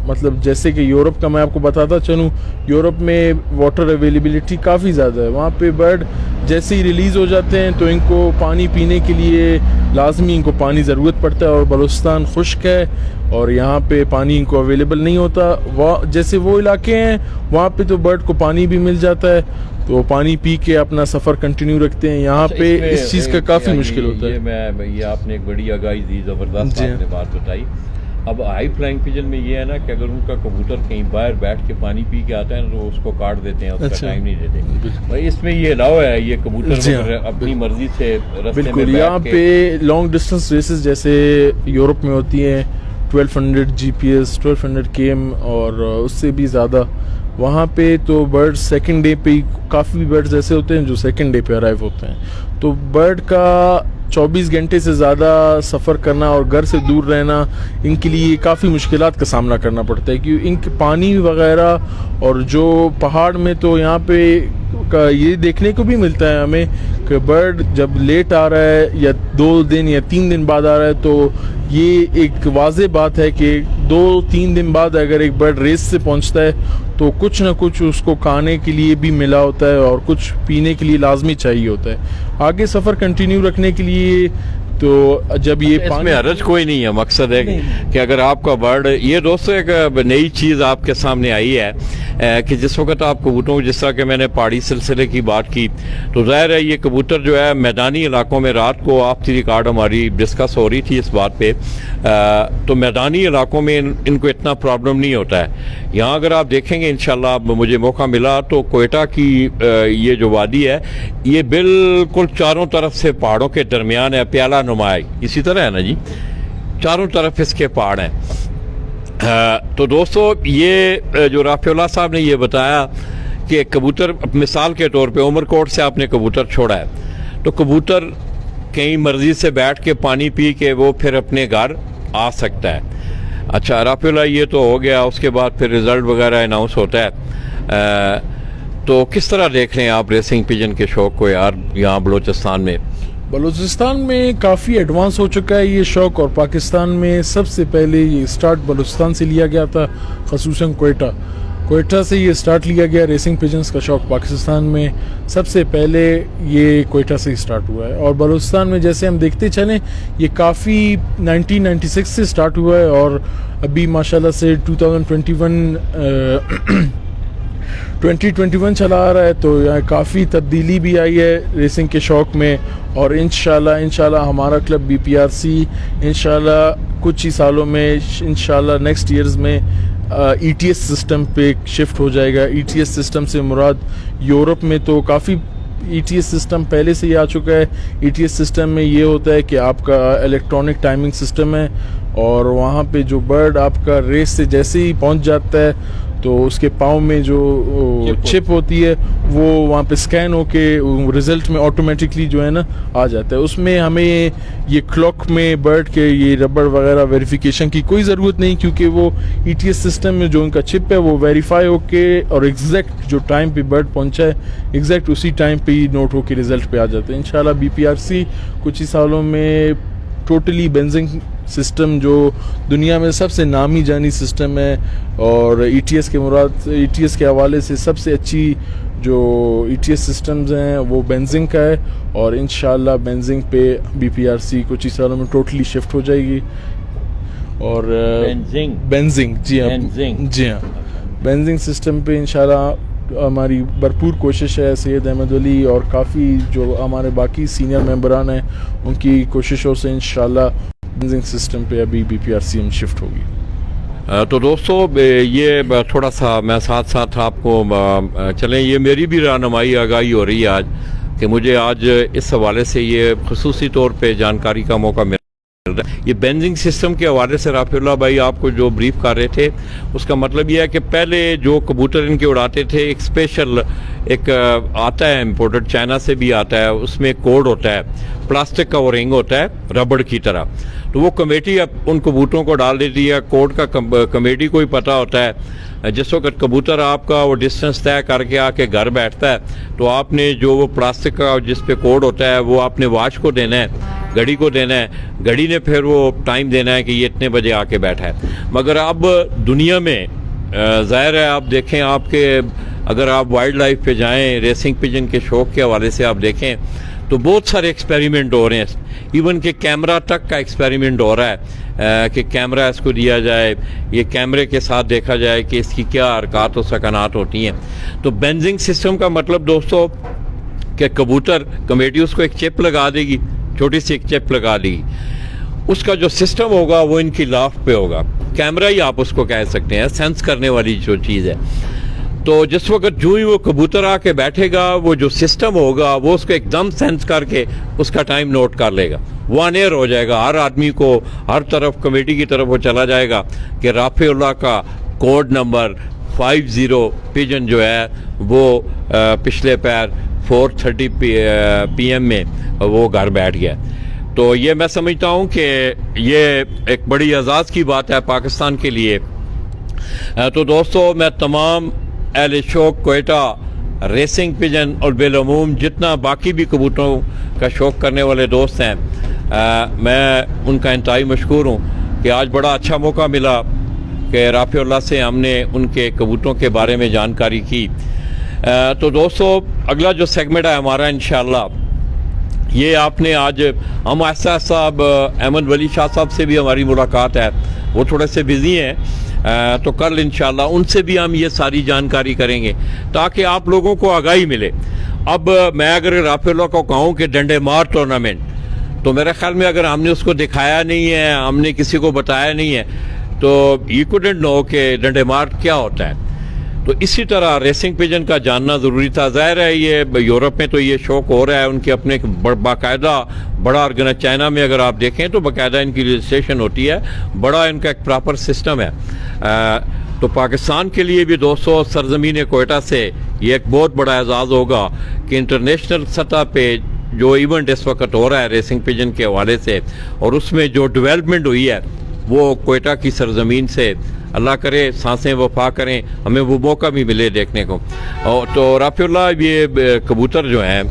मतलब जैसे कि यूरोप का मैं आपको बताता चलूँ, यूरोप में वाटर अवेलेबिलिटी काफ़ी ज़्यादा है। वहाँ पे बर्ड जैसे ही रिलीज़ हो जाते हैं तो इनको पानी पीने के लिए लाजमी इनको पानी ज़रूरत पड़ता है और बलूचिस्तान खुश्क है और यहाँ पे पानी इनको अवेलेबल नहीं होता। वह जैसे वो इलाके हैं वहाँ पे तो बर्ड को पानी भी मिल जाता है, तो पानी पी के अपना सफ़र कंटिन्यू रखते हैं। यहाँ पे इस चीज़ का काफ़ी मुश्किल होता है। ये आपने एक बड़ी आगाही दी, ज़बरदस्त आपने बात बताई। अब हाई फ्लाइंग पिजन में ये है ना कि अगर उनका कबूतर कहीं बाहर बैठ के पानी पी के आता है ना तो उसको काट देते हैं, उसका टाइम नहीं देते। भाई इसमें ये अलाउ है, ये कबूतर अपनी मर्जी से रास्ते में यहाँ पे लॉन्ग डिस्टेंस रेसेस जैसे यूरोप में होती हैं 1200 GPS 1200 km और उससे भी ज़्यादा, वहाँ पे तो बर्ड सेकंड डे पे काफ़ी बर्ड्स ऐसे होते हैं जो सेकंड डे पे अराइव होते हैं। तो बर्ड का 24 घंटे से ज़्यादा सफ़र करना और घर से दूर रहना इनके लिए काफ़ी मुश्किलात का सामना करना पड़ता है, क्योंकि इनके पानी वगैरह और जो पहाड़ में तो यहाँ पे का ये देखने को भी मिलता है हमें कि बर्ड जब लेट आ रहा है या 2 दिन या 3 दिन बाद आ रहा है तो ये एक वाज़ेह बात है कि 2-3 दिन बाद अगर एक बर्ड रेस से पहुंचता है तो कुछ ना कुछ उसको खाने के लिए भी मिला होता है और कुछ पीने के लिए लाजमी चाहिए होता है आगे सफ़र कंटिन्यू रखने के लिए। तो जब ये इसमें हरज कोई नहीं है, मकसद है कि अगर आपका बर्ड, ये दोस्तों एक नई चीज़ आपके सामने आई है कि जिस वक्त आप कबूतरों, जिस तरह के मैंने पहाड़ी सिलसिले की बात की, तो ज़ाहिर है ये कबूतर जो है मैदानी इलाकों में, रात को ऑफ द रिकॉर्ड हमारी डिस्कस हो रही थी इस बात पे, तो मैदानी इलाकों में इनको इतना प्रॉब्लम नहीं होता है। यहाँ अगर आप देखेंगे इंशाल्लाह, मुझे मौका मिला तो कोयटा की ये जो वादी है ये बिल्कुल चारों तरफ से पहाड़ों के दरमियान है, प्याला नुमाई इसी तरह है ना जी, चारों तरफ इसके पहाड़ हैं। तो दोस्तों ये जो राफिउल्लाह साहब ने ये बताया कि कबूतर, मिसाल के तौर पे उमरकोट से आपने कबूतर छोड़ा है तो कबूतर कहीं मर्जी से बैठ के पानी पी के वो फिर अपने घर आ सकता है। अच्छा राफिउल्लाह ये तो हो गया, उसके बाद फिर रिज़ल्ट वगैरह अनाउंस होता है। तो किस तरह देख रहे हैं आप रेसिंग पिजन के शौक़ को यार यहाँ बलूचिस्तान में? बलूचिस्तान में काफ़ी एडवांस हो चुका है ये शौक़ और पाकिस्तान में सबसे पहले ये स्टार्ट बलूचिस्तान से लिया गया था, ख़ुसूसन कोयटा से ये स्टार्ट लिया गया। रेसिंग पिजन्स का शौक़ पाकिस्तान में सबसे पहले ये कोयटा से ही स्टार्ट हुआ है और बलूचिस्तान में जैसे हम देखते चलें ये काफ़ी 1996 से स्टार्ट हुआ है और अभी माशाल्लाह से 2021 चला आ रहा है, तो यहाँ काफ़ी तब्दीली भी आई है रेसिंग के शौक़ में। और इंशाल्लाह हमारा क्लब BPRC इंशाल्लाह कुछ ही सालों में इंशाल्लाह नेक्स्ट ईयर्स में ETS सिस्टम पे शिफ्ट हो जाएगा। ETS सिस्टम से मुराद यूरोप में तो काफ़ी ETS सिस्टम पहले से ही आ चुका है। ETS सिस्टम में ये होता है कि आपका इलेक्ट्रॉनिक टाइमिंग सिस्टम है, और वहाँ पे जो बर्ड आपका रेस से जैसे ही पहुँच जाता है तो उसके पाँव में जो चिप होती है वो वहाँ पे स्कैन होके रिज़ल्ट में ऑटोमेटिकली जो है ना आ जाता है। उसमें हमें ये क्लॉक में बर्ड के ये रबड़ वगैरह वेरिफिकेशन की कोई ज़रूरत नहीं, क्योंकि वो ETS सिस्टम में जो उनका चिप है वो वेरीफाई होके और एग्जैक्ट जो टाइम पे बर्ड पहुँचा है एग्जैक्ट उसी टाइम पे ही नोट होके रिज़ल्ट पे आ जाता है। इंशाल्लाह BPRC कुछ ही सालों में टोटली बेंजिंग सिस्टम जो दुनिया में सबसे नामी जानी सिस्टम है, और ETS के हवाले से सबसे अच्छी जो ETS सिस्टम्स हैं वो बेंजिंग का है, और इंशाल्लाह बेंजिंग पे BPRC कुछ ही सालों में टोटली शिफ्ट हो जाएगी। और बेंजिंग जी हाँ बेंजिंग सिस्टम पे इंशाल्लाह हमारी भरपूर कोशिश है। सैयद अहमद अली और काफ़ी जो हमारे बाकी सीनियर मेंबरान हैं उनकी कोशिशों से इंशाल्लाह बेंजिंग सिस्टम पे अभी BPRC में शिफ्ट होगी। तो दोस्तों ये थोड़ा सा मैं साथ साथ आपको चलें, ये मेरी भी रहनुमाई आगाही हो रही है आज कि मुझे आज इस हवाले से ये खुसूसी तौर पे जानकारी का मौका मिल रहा है। ये बेंजिंग सिस्टम के हवाले से राफिउल्लाह भाई आपको जो ब्रीफ कर रहे थे उसका मतलब ये है कि पहले जो कबूतर इनके उड़ाते थे एक स्पेशल एक आता है इम्पोर्टेड चाइना से भी आता है, उसमें एक कोड होता है, प्लास्टिक का वो रिंग होता है रबड़ की तरह, तो वो कमेटी अब उन कबूतरों को डाल देती है। कोड का कमेटी को ही पता होता है जिस वक्त कबूतर आपका वो डिस्टेंस तय करके आके घर बैठता है तो आपने जो वो प्लास्टिक का जिस पे कोड होता है वो आपने वॉच को देना है, घड़ी को देना है, घड़ी ने फिर वो टाइम देना है कि ये इतने बजे आके बैठा है। मगर अब दुनिया में ज़ाहिर है आप देखें, आपके अगर आप वाइल्ड लाइफ पे जाएं रेसिंग पिजन के शौक़ के हवाले से आप देखें तो बहुत सारे एक्सपेरिमेंट हो रहे हैं, इवन के कैमरा तक का एक्सपेरिमेंट हो रहा है कि कैमरा इसको दिया जाए, ये कैमरे के साथ देखा जाए कि इसकी क्या हरकत और सकनात होती हैं। तो बेंजिंग सिस्टम का मतलब दोस्तों कि कबूतर कमेटी उसको एक चिप लगा देगी, छोटी सी एक चिप लगा देगी, उसका जो सिस्टम होगा वो इनकी लाफ पे होगा, कैमरा ही आप उसको कह सकते हैं, सेंस करने वाली जो चीज़ है। तो जिस वक्त जो ही वो कबूतर आके बैठेगा वो जो सिस्टम होगा वो उसको एकदम सेंस करके उसका टाइम नोट कर लेगा, वो ऑन एयर हो जाएगा, हर आदमी को हर तरफ कमेटी की तरफ वो चला जाएगा कि राफिउल्लाह का कोड नंबर 50 पिजन जो है वो पिछले पैर 4:30 PM में वो घर बैठ गया। तो ये मैं समझता हूँ कि ये एक बड़ी एजाज़ की बात है पाकिस्तान के लिए। तो दोस्तों मैं तमाम अहले शौक़ कोयटा रेसिंग पिजन और बेलूम जितना बाकी भी कबूतरों का शौक़ करने वाले दोस्त हैं मैं उनका इंतहाई मशकूर हूँ कि आज बड़ा अच्छा मौका मिला कि राफिउल्लाह से हमने उनके कबूतरों के बारे में जानकारी की। तो दोस्तों अगला जो सेगमेंट है हमारा इंशाल्लाह ये आपने आज हम आहिस्ता साहब अहमद वली शाह साहब से भी हमारी मुलाकात है, वो थोड़े से बिज़ी हैं तो कल इंशाल्लाह उनसे भी हम ये सारी जानकारी करेंगे ताकि आप लोगों को आगाही मिले। अब मैं अगर राफिउल्लाह को कहूँ कि डंडे मार टूर्नामेंट, तो मेरे ख्याल में अगर हमने उसको दिखाया नहीं है, हमने किसी को बताया नहीं है तो यू कुडंट नो कि डंडे मार क्या होता है। तो इसी तरह रेसिंग पिजन का जानना ज़रूरी था। ज़ाहिर है ये यूरोप में तो ये शौक़ हो रहा है, उनके अपने बाकायदा बड़ा ऑर्गेनाइज, चाइना में अगर आप देखें तो बाकायदा इनकी रजिस्ट्रेशन होती है, बड़ा इनका एक प्रॉपर सिस्टम है। तो पाकिस्तान के लिए भी दोस्तों सरजमीन कोयटा से ये एक बहुत बड़ा एजाज़ होगा कि इंटरनेशनल सतह पे जो इवेंट इस वक्त हो रहा है रेसिंग पिजन के हवाले से और उसमें जो डेवलपमेंट हुई है वो कोयटा की सरजमीन से, अल्लाह करे सांसें वफा करें, हमें वो मौका भी मिले देखने को। और तो राफिउल्लाह ये कबूतर जो हैं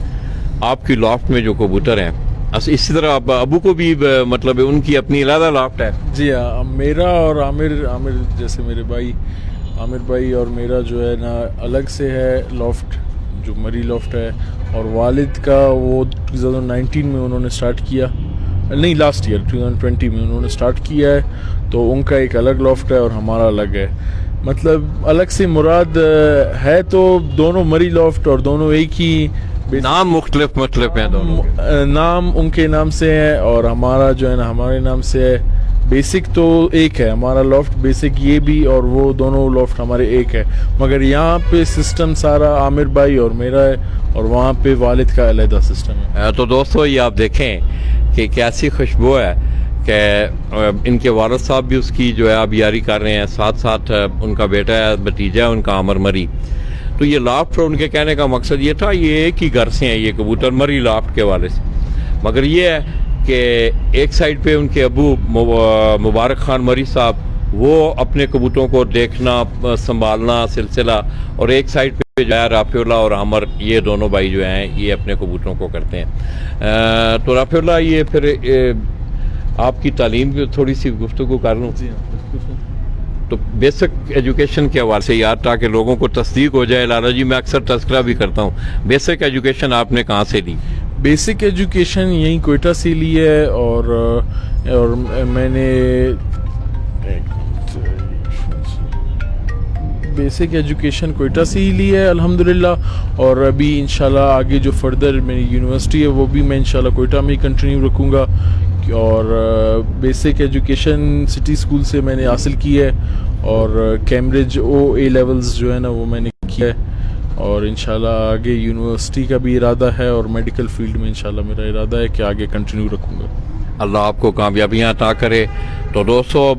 आपकी लॉफ्ट में जो कबूतर हैं इसी तरह अबू को भी मतलब उनकी अपनी अलग लॉफ्ट है? जी हाँ, मेरा और आमिर जैसे मेरे भाई आमिर भाई और मेरा जो है ना अलग से है लॉफ्ट, जो मरी लॉफ्ट है, और वालिद का वो 2019 में उन्होंने स्टार्ट किया, नहीं लास्ट ईयर 2020 में उन्होंने स्टार्ट किया है, तो उनका एक अलग लॉफ्ट है और हमारा अलग है। मतलब अलग से मुराद है तो दोनों मरी लॉफ्ट और दोनों एक ही नाम मुख्तलिफ मतलब हैं दोनों। नाम उनके नाम से है और हमारा जो है ना हमारे नाम से है। बेसिक तो एक है हमारा लॉफ्ट, बेसिक ये भी और वो दोनों लॉफ्ट हमारे एक है, मगर यहाँ पे सिस्टम सारा आमिर भाई और मेरा है और वहाँ पे वालिद का अलहदा सिस्टम है। तो दोस्तों ये आप देखें कि कैसी खुशबू है कि इनके वालिद साहब भी उसकी जो है आबियारी कर रहे हैं, साथ साथ उनका बेटा है, भतीजा है उनका आमिर मरी। तो ये लाफ्ट उनके कहने का मकसद ये था, ये एक ही घर से हैं ये कबूतर मरी लाफ्ट के वाले से, मगर ये है कि एक साइड पे उनके अबू मुबारक खान मरी साहब वो अपने कबूतरों को देखना संभालना सिलसिला, और एक साइड पे जो है राफिउल्लाह और आमर ये दोनों भाई जो हैं ये अपने कबूतरों को करते हैं। तो राफिउल्लाह ये फिर आपकी तालीम की थोड़ी सी गुफ्तगू कर लूँ। तो बेसिक एजुकेशन के हवाले से यार, ताकि लोगों को तस्दीक हो जाए, लाला जी मैं अक्सर तस्करा भी करता हूँ, बेसिक एजुकेशन आपने कहाँ से ली? बेसिक एजुकेशन यहीं कोयटा से ली है और मैंने बेसिक एजुकेशन कोयटा से ही ली है अल्हम्दुलिल्लाह। और अभी इंशाल्लाह आगे जो फर्दर मेरी यूनिवर्सिटी है वो भी मैं इंशाल्लाह कोयटा में ही कंटिन्यू रखूँगा। और बेसिक एजुकेशन सिटी स्कूल से मैंने हासिल की है और कैम्ब्रिज OA लेवल्स जो है ना वो मैंने किया है, और इंशाल्लाह आगे यूनिवर्सिटी का भी इरादा है और मेडिकल फील्ड में इंशाल्लाह मेरा इरादा है कि आगे कंटिन्यू रखूँगा। अल्लाह आपको कामयाबियाँ अता करे। तो दोस्तों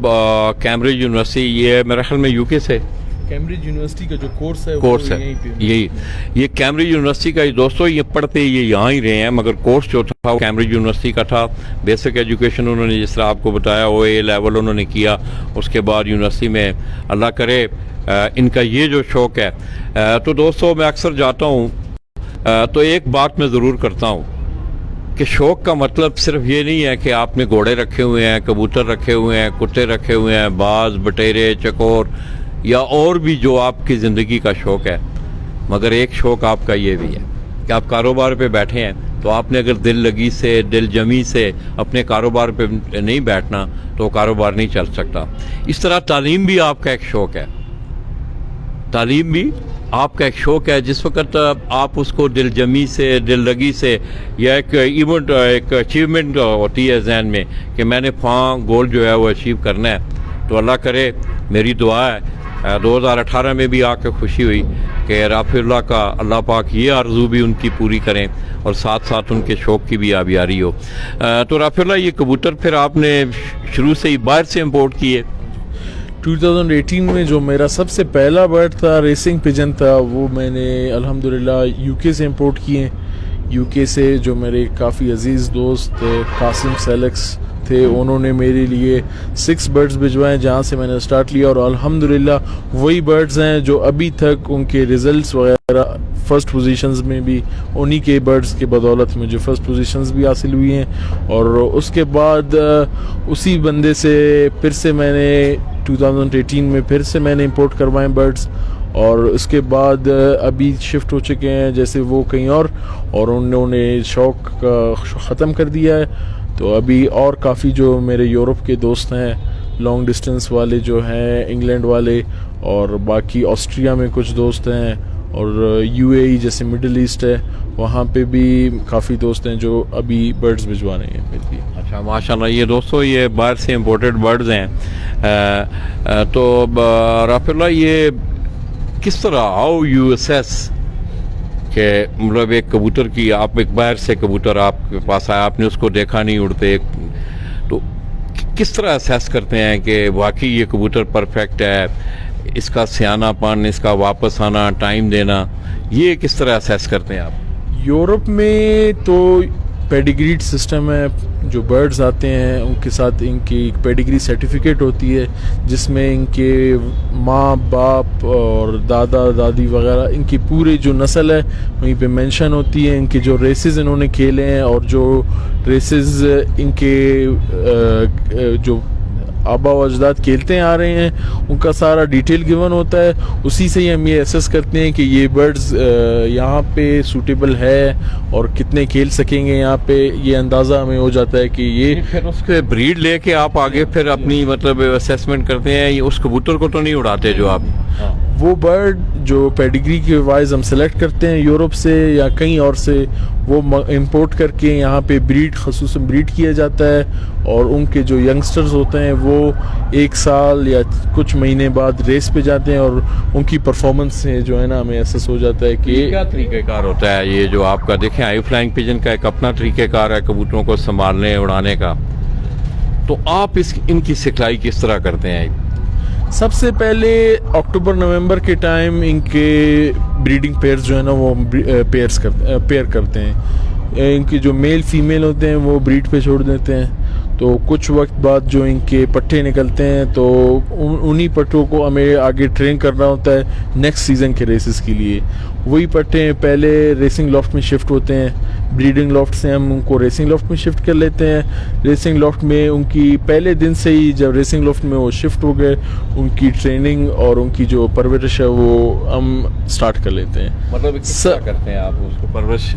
कैम्ब्रिज यूनिवर्सिटी ये मेरे ख्याल में UK से, कैम्ब्रिज यूनिवर्सिटी का जो कोर्स है यही ये कैम्ब्रिज यूनिवर्सिटी का दोस्तों ये पढ़ते ये यहाँ ही रहे हैं, मगर कोर्स जो था वो कैम्ब्रिज यूनिवर्सिटी का था। बेसिक एजुकेशन उन्होंने जिस तरह आपको बताया OA लेवल उन्होंने किया, उसके बाद यूनिवर्सिटी में अल्लाह करे इनका ये जो शौक़ है। तो दोस्तों मैं अक्सर जाता हूँ तो एक बात मैं ज़रूर करता हूँ कि शौक़ का मतलब सिर्फ ये नहीं है कि आपने घोड़े रखे हुए हैं, कबूतर रखे हुए हैं, कुत्ते रखे हुए हैं, बाज बटेरे चकोर या और भी जो आपकी ज़िंदगी का शौक़ है, मगर एक शौक़ आपका ये भी है कि आप कारोबार पे बैठे हैं तो आपने अगर दिल लगी से दिल जमी से अपने कारोबार पे नहीं बैठना तो कारोबार नहीं चल सकता। इस तरह तालीम भी आपका एक शौक़ है, तालीम भी आपका एक शौक़ है। जिस वक्त आप उसको दिल जमी से दिल लगी से या एक इवेंट एक अचीवमेंट होती है जहन में कि मैंने गोल जो है वो अचीव करना है, तो अल्लाह करे मेरी दुआ है 2018 में भी आके खुशी हुई कि राफिउल्लाह का अल्लाह पाक ये आरज़ू भी उनकी पूरी करें और साथ साथ उनके शौक़ की भी आबियारी हो। तो राफिउल्लाह ये कबूतर फिर आपने शुरू से ही बाहर से इंपोर्ट किए? 2018 में जो मेरा सबसे पहला बर्ड था रेसिंग पिजन था वो मैंने अल्हम्दुलिल्लाह UK से इंपोर्ट किए। UK से जो मेरे काफ़ी अजीज़ दोस्त कासिम सेलेक्स थे उन्होंने मेरे लिए 6 बर्ड्स भिजवाए जहाँ से मैंने स्टार्ट लिया, और अल्हम्दुलिल्लाह वही बर्ड्स हैं जो अभी तक उनके रिज़ल्ट्स वगैरह फर्स्ट पोजीशंस में भी उन्हीं के बर्ड्स के बदौलत मुझे फर्स्ट पोजीशंस भी हासिल हुई हैं। और उसके बाद उसी बंदे से फिर से मैंने 2018 में फिर से मैंने इंपोर्ट करवाए बर्ड्स, और उसके बाद अभी शिफ्ट हो चुके हैं जैसे वो कहीं और उन्होंने शौक़ ख़त्म कर दिया है। तो अभी और काफ़ी जो मेरे यूरोप के दोस्त हैं लॉन्ग डिस्टेंस वाले जो हैं इंग्लैंड वाले, और बाकी ऑस्ट्रिया में कुछ दोस्त हैं, और UAE जैसे मिडिल ईस्ट है वहाँ पे भी काफ़ी दोस्त हैं जो अभी बर्ड्स भिजवा रहे हैं मेरे लिए। अच्छा माशाल्लाह। ये दोस्तों ये बाहर से इंपोर्टेड बर्ड्स हैं। तो राफिउल्लाह ये किस तरह हाउ यू असेस कि मतलब एक कबूतर की आप एक बाहर से कबूतर आपके पास आया, आपने उसको देखा नहीं उड़ते, तो किस तरह असेस करते हैं कि वाकई ये कबूतर परफेक्ट है, इसका सियानापन, इसका वापस आना, टाइम देना, ये किस तरह असेस करते हैं आप? यूरोप में तो पेडिग्रीड सिस्टम है, जो बर्ड्स आते हैं उनके साथ इनकी पेडिग्री सर्टिफिकेट होती है जिसमें इनके माँ बाप और दादा दादी वगैरह इनकी पूरी जो नस्ल है वहीं पे मेंशन होती है, इनके जो रेसेस इन्होंने खेले हैं और जो रेसेस इनके जो आबा व अजदाद खेलते आ रहे हैं उनका सारा डिटेल गिवन होता है। उसी से ही हम ये एसेस करते हैं कि ये बर्ड्स यहाँ पे सूटेबल है और कितने खेल सकेंगे यहाँ पे, ये अंदाज़ा हमें हो जाता है कि ये फिर उसके ब्रीड लेके आप आगे फिर अपनी मतलब असेसमेंट करते हैं। ये उस कबूतर को तो नहीं उड़ाते जो आप? हाँ। वो बर्ड जो पेडिग्री के वाइज हम सेलेक्ट करते हैं यूरोप से या कहीं और से, वो इंपोर्ट करके यहाँ पे ब्रीड खसूसन ब्रीड किया जाता है, और उनके जो यंगस्टर्स होते हैं वो 1 साल या कुछ महीने बाद रेस पे जाते हैं, और उनकी परफॉर्मेंस से जो है ना हमें एहसास हो जाता है कि क्या तरीक़ेकार होता है ये जो आपका देखें हाई फ्लाइंग पिजन का एक अपना तरीक़ेकार है कबूतरों को संभालने उड़ाने का, तो आप इनकी सिखलाई किस तरह करते हैं? सबसे पहले अक्टूबर नवंबर के टाइम इनके ब्रीडिंग पेयर्स जो है ना वो पेयर करते हैं। इनके जो मेल फीमेल होते हैं वो ब्रीड पे छोड़ देते हैं, तो कुछ वक्त बाद जो इनके पट्टे निकलते हैं तो उन्हीं पट्टों को हमें आगे ट्रेन करना होता है नेक्स्ट सीज़न के रेसेस के लिए। वही पट्टे पहले रेसिंग लॉफ्ट में शिफ्ट होते हैं, ब्रीडिंग लॉफ्ट से हम उनको रेसिंग लॉफ्ट में शिफ्ट कर लेते हैं। रेसिंग लॉफ्ट में उनकी पहले दिन से ही जब रेसिंग लॉफ्ट में वो शिफ्ट हो गए, उनकी ट्रेनिंग और उनकी जो परवरिश है वो हम स्टार्ट कर लेते हैं। मतलब किस तरह करते हैं आप उसको परवरिश?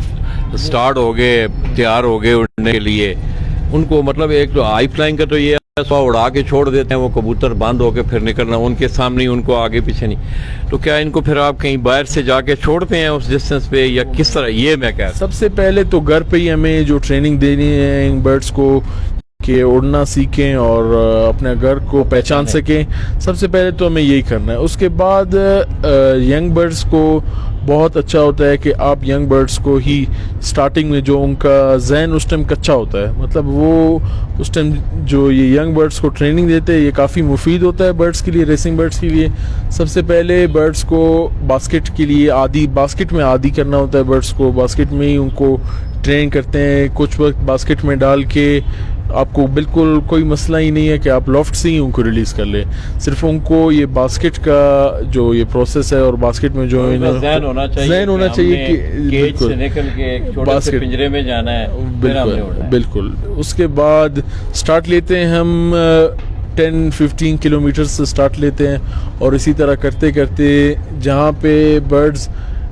स्टार्ट हो गए, तैयार हो गए उड़ने के लिए, उनको मतलब एक तो हाई फ्लाइंग का तो ये उड़ा के छोड़ देते हैं, वो कबूतर बंद होके फिर निकलना उनके सामने, उनको आगे पीछे नहीं। तो क्या इनको फिर आप कहीं बाहर से जाके छोड़ते हैं उस डिस्टेंस पे या किस तरह? ये मैं कह सबसे पहले तो घर पे ही हमें जो ट्रेनिंग देनी है इन बर्ड्स को कि उड़ना सीखें और अपने घर को पहचान सकें, सबसे पहले तो हमें यही करना है। उसके बाद यंग बर्ड्स को बहुत अच्छा होता है कि आप यंग बर्ड्स को ही स्टार्टिंग में जो उनका जहन उस टाइम कच्चा होता है, मतलब वो उस टाइम जो ये यंग बर्ड्स को ट्रेनिंग देते हैं ये काफ़ी मुफीद होता है बर्ड्स के लिए, रेसिंग बर्ड्स के लिए। सबसे पहले बर्ड्स को बास्केट के लिए बास्केट में आदी करना होता है बर्ड्स को, बास्केट में ही उनको ट्रेन करते हैं। कुछ वक्त बास्केट में डाल के आपको बिल्कुल कोई मसला ही नहीं है कि आप लॉफ्ट से ही उनको रिलीज़ कर ले, सिर्फ उनको ये बास्केट का जो ये प्रोसेस है और बास्केट में जो ज़हन होना चाहिए कि केज से निकल के एक छोटे से पिंजरे में जाना है। बिल्कुल। उसके बाद स्टार्ट लेते हैं हम 10-15 किलोमीटर से स्टार्ट लेते हैं, और इसी तरह करते करते जहाँ पे बर्ड्स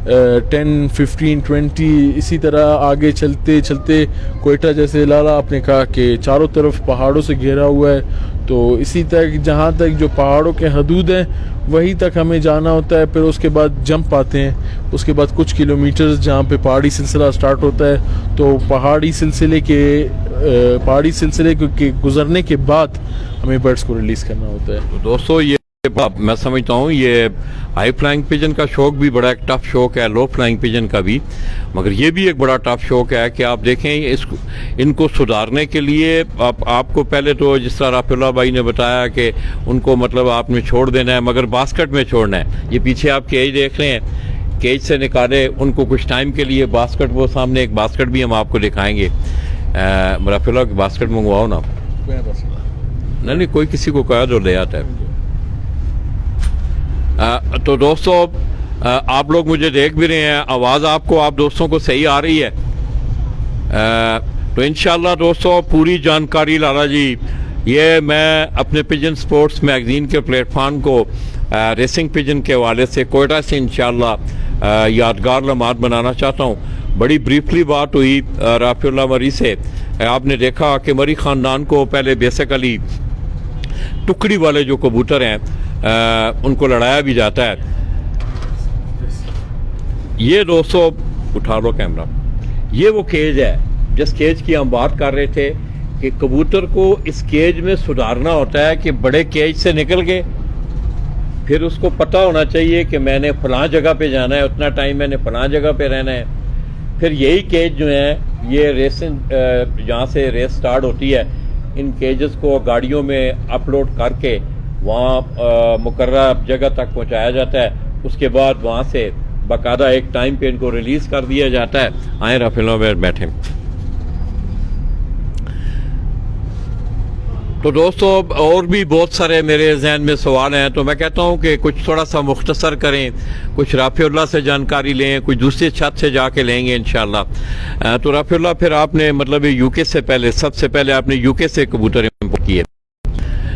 10, 15, 20 इसी तरह आगे चलते चलते कोयटा, जैसे लाला आपने कहा कि चारों तरफ पहाड़ों से घेरा हुआ है, तो इसी तक जहाँ तक जो पहाड़ों के हदूद हैं वहीं तक हमें जाना होता है। फिर उसके बाद जंप आते हैं, उसके बाद कुछ किलोमीटर जहाँ पे पहाड़ी सिलसिला स्टार्ट होता है, तो पहाड़ी सिलसिले के गुजरने के बाद हमें बर्ड्स को रिलीज़ करना होता है। तो दोस्तों ये मैं समझता हूँ ये हाई फ्लाइंग पिजन का शौक भी बड़ा एक टफ शौक है, लो फ्लाइंग पिजन का भी, मगर ये भी एक बड़ा टफ शौक है कि आप देखें इनको सुधारने के लिए आपको पहले तो जिस तरह राफिउल्लाह भाई ने बताया कि उनको मतलब आपने छोड़ देना है, मगर बास्केट में छोड़ना है। ये पीछे आप केज देख रहे हैं, केज से निकाले उनको कुछ टाइम के लिए बास्केट, वो सामने एक बास्केट भी हम आपको दिखाएंगे। राफिउल्लाह की बास्केट मंगवाओ ना, नहीं कोई किसी को कहा जो ले आता है। तो दोस्तों आप लोग मुझे देख भी रहे हैं, आवाज़ आपको आप दोस्तों को सही आ रही है? तो इंशाल्लाह दोस्तों पूरी जानकारी लाला जी ये मैं अपने पिजन स्पोर्ट्स मैगजीन के प्लेटफॉर्म को रेसिंग पिजन के हवाले से कोयटा से इंशाल्लाह यादगार लम्हात बनाना चाहता हूँ। बड़ी ब्रीफली बात हुई राफिउल्लाह मरी से। आपने देखा कि मरी ख़ानदान को पहले बेसिकली टुकड़ी वाले जो कबूतर हैं उनको लड़ाया भी जाता है। ये दोस्तों उठा लो कैमरा, ये वो केज है जिस केज की हम बात कर रहे थे कि कबूतर को इस केज में सुधारना होता है कि बड़े केज से निकल के फिर उसको पता होना चाहिए कि मैंने फलां जगह पे जाना है, उतना टाइम मैंने फलां जगह पे रहना है। फिर यही केज जो है ये रेसिंग जहाँ से रेस स्टार्ट होती है, इन केजेस को गाड़ियों में अपलोड करके वहाँ मुकर्रर जगह तक पहुँचाया जाता है। उसके बाद वहाँ से बाकायदा एक टाइम पे इनको रिलीज़ कर दिया जाता है। आए राफिलों में बैठे। तो दोस्तों और भी बहुत सारे मेरे जहन में सवाल हैं, तो मैं कहता हूँ कि कुछ थोड़ा सा मुख्तसर करें, कुछ राफिउल्लाह से जानकारी लें, कुछ दूसरी छत से जाके लेंगे इंशाल्लाह। तो राफिउल्लाह फिर आपने मतलब यूके से पहले सबसे पहले आपने यूके से कबूतर इंपोर्ट किए,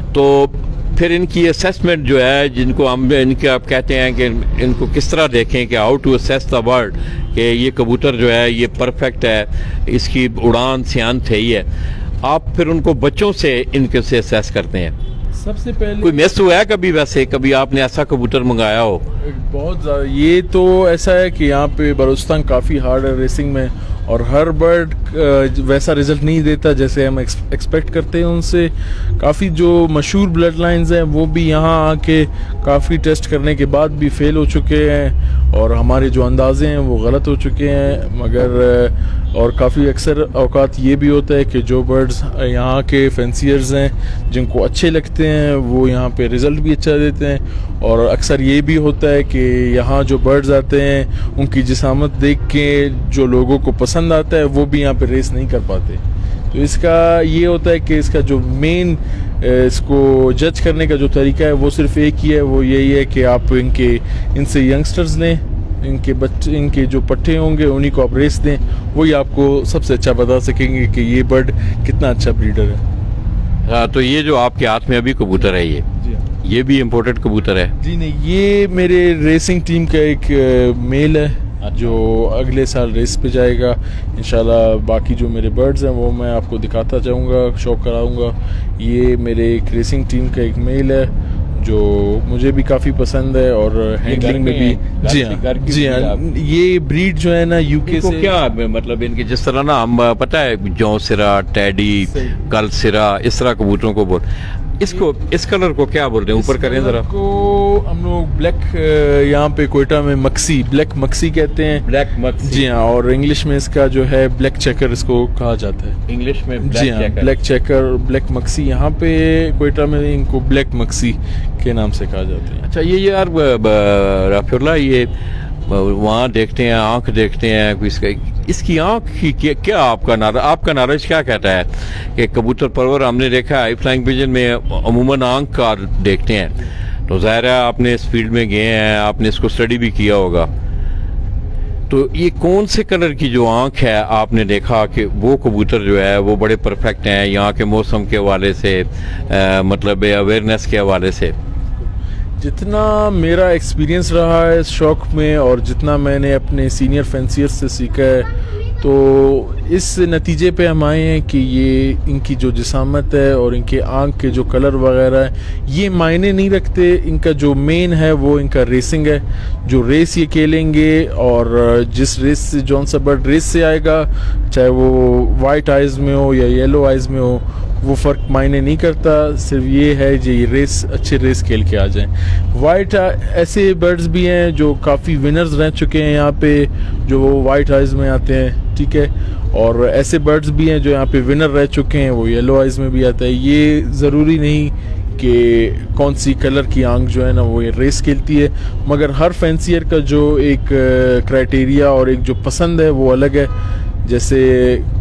तो फिर इनकी असेसमेंट जो है जिनको हम इनके आप कहते हैं कि इनको किस तरह देखें कि how to assess the bird कि ये कबूतर जो है ये परफेक्ट है, इसकी उड़ान सियान सही है, आप फिर उनको बच्चों से इनके से असेस करते हैं? सबसे पहले कोई मिस हुआ है कभी, वैसे कभी आपने ऐसा कबूतर मंगाया हो? बहुत ज़्यादा, ये तो ऐसा है कि यहाँ पे बलूचिस्तान काफ़ी हार्ड है रेसिंग में, और हर बर्ड वैसा रिजल्ट नहीं देता जैसे हम एक्सपेक्ट करते हैं उनसे। काफ़ी जो मशहूर ब्लड लाइन्स हैं वो भी यहाँ आके काफ़ी टेस्ट करने के बाद भी फेल हो चुके हैं, और हमारे जो अंदाजे हैं वो गलत हो चुके हैं। मगर और काफ़ी अक्सर औकात ये भी होता है कि जो बर्ड्स यहाँ के फैंसियर्स हैं जिनको अच्छे लगते हैं वो यहाँ पे रिज़ल्ट भी अच्छा देते हैं। और अक्सर ये भी होता है कि यहाँ जो बर्ड्स आते हैं उनकी जिसामत देख के जो लोगों को पसंद आता है वो भी यहाँ पे रेस नहीं कर पाते। तो इसका ये होता है कि इसका जो मेन इसको जज करने का जो तरीका है वो सिर्फ एक ही है, वो यही है कि आप इनसे यंगस्टर्स लें, इनके बच्चे, इनके जो पट्टे होंगे उन्हीं को आप रेस दें, वही आपको सबसे अच्छा बता सकेंगे कि ये बर्ड कितना अच्छा ब्रीडर है। तो ये जो आपके हाथ में अभी कबूतर है ये भी इम्पोर्टेड कबूतर है? जी नहीं, ये मेरे रेसिंग टीम का एक मेल है जो अगले साल रेस पे जाएगा इंशाल्लाह। बाकी जो मेरे बर्ड्स हैं वो मैं आपको दिखाता जाऊंगा, शौक कराऊंगा। ये मेरे एक रेसिंग टीम का एक मेल है जो मुझे भी काफ़ी पसंद है, और हैंडलिंग में भी। जी हाँ, ये ब्रीड जो है ना यूके से। क्या मतलब इनके जिस तरह ना हम पता है जौ सिरा, टैडी, कल सिरा, इस तरह कबूतरों को बोल, इसको इस कलर को क्या बोलते हैं? ऊपर करें जरा। को हम लोग ब्लैक, यहाँ पे कोयटा में मक्सी, ब्लैक मक्सी कहते हैं। ब्लैक मक्सी? जी हाँ, और इंग्लिश में इसका जो है ब्लैक चेकर इसको कहा जाता है इंग्लिश में। जी हाँ, ब्लैक चेकर, ब्लैक मक्सी, यहाँ पे कोयटा में इनको ब्लैक मक्सी के नाम से कहा जाता है। अच्छा, ये यार राफिउल्लाह, ये वहाँ देखते हैं, आंख देखते हैं इसकी आंख की क्या आपका नॉलेज क्या कहता है कि कबूतर परवर हमने देखा है हाई फ्लाइंग पिजन में अमूमन आंख का देखते हैं, तो ज़ाहिर है आपने इस फील्ड में गए हैं, आपने इसको स्टडी भी किया होगा, तो ये कौन से कलर की जो आंख है आपने देखा कि वो कबूतर जो है वो बड़े परफेक्ट हैं यहाँ के मौसम के हवाले से, मतलब अवेयरनेस के हवाले से? जितना मेरा एक्सपीरियंस रहा है इस शौक में और जितना मैंने अपने सीनियर फैंसियर्स से सीखा है, तो इस नतीजे पे हम आए हैं कि ये इनकी जो जिसामत है और इनके आँख के जो कलर वगैरह है ये मायने नहीं रखते। इनका जो मेन है वो इनका रेसिंग है। जो रेस ये खेलेंगे और जिस रेस से जौन सा बर्ड रेस से आएगा, चाहे वो वाइट आइज़ में हो या येलो आइज़ में हो, वो फ़र्क मायने नहीं करता। सिर्फ ये है जो ये रेस अच्छे रेस खेल के आ जाएं। वाइट ऐसे बर्ड्स भी हैं जो काफ़ी विनर्स रह चुके हैं यहाँ पे, जो वाइट आइज़ में आते हैं, ठीक है, और ऐसे बर्ड्स भी हैं जो यहाँ पे विनर रह चुके हैं, वो येलो आइज़ में भी आता है। ये ज़रूरी नहीं कि कौन सी कलर की आंख जो है ना वो ये रेस खेलती है, मगर हर फैंसियर का जो एक क्राइटेरिया और एक जो पसंद है वो अलग है। जैसे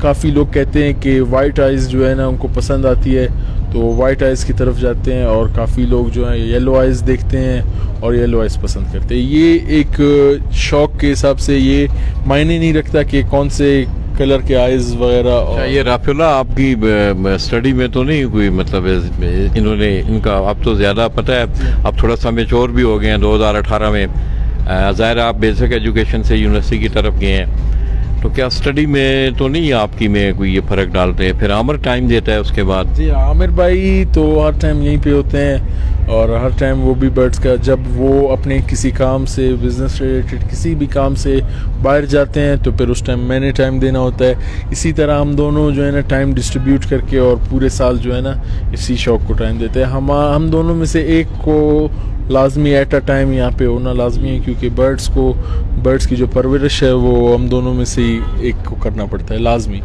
काफ़ी लोग कहते हैं कि वाइट आइज़ जो है ना उनको पसंद आती है, तो वाइट आइज़ की तरफ जाते हैं, और काफ़ी लोग जो हैं येलो आइज़ देखते हैं और येलो आइज़ पसंद करते हैं। ये एक शौक के हिसाब से ये मायने नहीं रखता कि कौन से कलर के आइज़ वगैरह। ये राफिउल्लाह आपकी स्टडी में तो नहीं हुई, मतलब इन्होंने इनका अब तो ज़्यादा पता है, अब थोड़ा सा मेच्योर भी हो गए हैं 2018 में, ज़ाहिर आप बेसिक एजुकेशन से यूनिवर्सिटी की तरफ गए हैं, तो क्या स्टडी में तो नहीं आपकी में कोई ये फ़र्क डालते हैं? फिर आमिर टाइम देता है उसके बाद? जी, आमिर भाई तो हर टाइम यहीं पे होते हैं, और हर टाइम वो भी बर्ड्स का, जब वो अपने किसी काम से, बिज़नेस रिलेटेड किसी भी काम से बाहर जाते हैं तो फिर उस टाइम मैंने टाइम देना होता है। इसी तरह हम दोनों जो है ना टाइम डिस्ट्रीब्यूट करके और पूरे साल जो है ना इसी शौक़ को टाइम देते हैं। हम दोनों में से एक को लाजमी एट अ टाइम यहाँ पे होना लाजमी है, क्योंकि बर्ड्स की जो परवरिश है वो हम दोनों में से ही एक को करना पड़ता है लाजमी।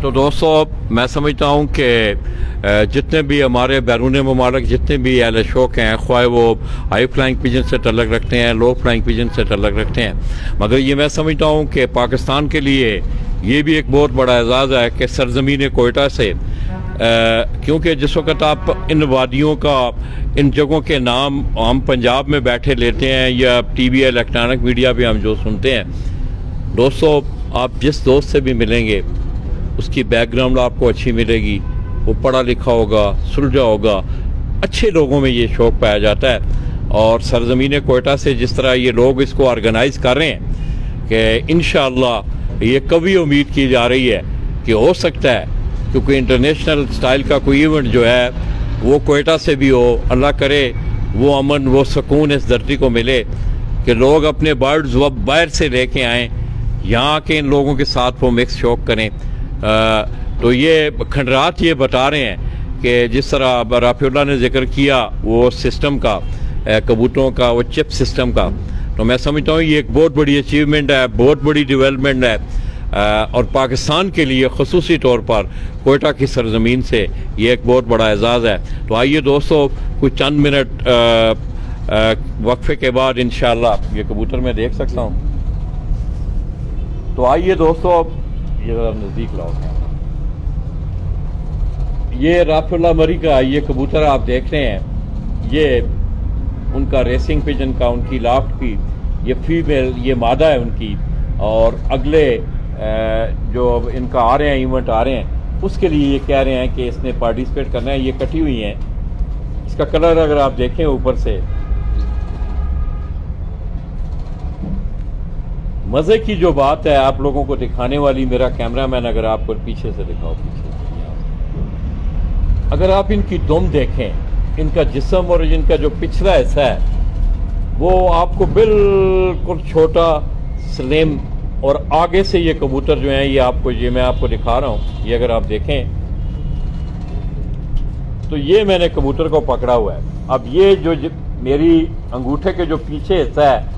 तो दोस्तों, मैं समझता हूँ कि जितने भी हमारे बैरून ममालिक जितने भी अहले शौक़ हैं, ख्वाह वो हाई फ्लाइंग पिजन से तल्लुक़ रखते हैं, लो फ्लाइंग पिजन से तल्लुक़ रखते हैं, मगर ये मैं समझता हूँ कि पाकिस्तान के लिए ये भी एक बहुत बड़ा एजाज़ है कि सरज़मीन कोयटा से, क्योंकि जिस वक्त आप इन वादियों का, इन जगहों के नाम हम पंजाब में बैठे लेते हैं या टीवी या इलेक्ट्रॉनिक मीडिया पे हम जो सुनते हैं, दोस्तों आप जिस दोस्त से भी मिलेंगे उसकी बैकग्राउंड आपको अच्छी मिलेगी, वो पढ़ा लिखा होगा, सुलझा होगा, अच्छे लोगों में ये शौक़ पाया जाता है। और सरज़मीन कोयटा से जिस तरह ये लोग इसको ऑर्गेनाइज़ कर रहे हैं कि इंशाअल्लाह ये कभी उम्मीद की जा रही है कि हो सकता है, क्योंकि इंटरनेशनल स्टाइल का कोई इवेंट जो है वो कोयटा से भी हो, अल्लाह करे वो अमन वो सुकून इस धरती को मिले कि लोग अपने बर्ड्स वो बाहर से लेके आएँ, यहाँ के इन लोगों के साथ वो मिक्स शौक करें। तो ये खंडरात ये बता रहे हैं कि जिस तरह राफीउल्लाह ने जिक्र किया वो सिस्टम का, कबूतरों का, वो चिप सिस्टम का, तो मैं समझता हूँ ये एक बहुत बड़ी अचीवमेंट है, बहुत बड़ी डेवलपमेंट है और पाकिस्तान के लिए ख़ुसूसी तौर पर कोयटा की सरजमीन से ये एक बहुत बड़ा एजाज़ है। तो आइए दोस्तों, कुछ चंद मिनट वक्फे के बाद इंशाअल्लाह ये कबूतर मैं देख सकता हूँ। तो आइए दोस्तों, ये ज़रा नज़दीक लाओ। ये राफीउल्लाह मरी का ये कबूतर आप देख रहे हैं, ये उनका रेसिंग पिजन का, उनकी लाफ्ट की ये फीमेल, ये मादा है उनकी। और अगले जो इनका आ रहे हैं, इवेंट आ रहे हैं, उसके लिए ये कह रहे हैं कि इसने पार्टिसिपेट करना है। ये कटी हुई हैं, इसका कलर अगर आप देखें ऊपर से, मज़े की जो बात है आप लोगों को दिखाने वाली, मेरा कैमरामैन अगर आपको पीछे से दिखाओ, पीछे अगर आप इनकी दुम देखें, इनका जिस्म और इनका जो पिछला हिस्सा है वो आपको बिल्कुल छोटा, स्लिम, और आगे से ये कबूतर जो हैं ये मैं आपको दिखा रहा हूँ। ये अगर आप देखें तो ये मैंने कबूतर को पकड़ा हुआ है। अब ये जो मेरी अंगूठे के जो पीछे हिस्सा है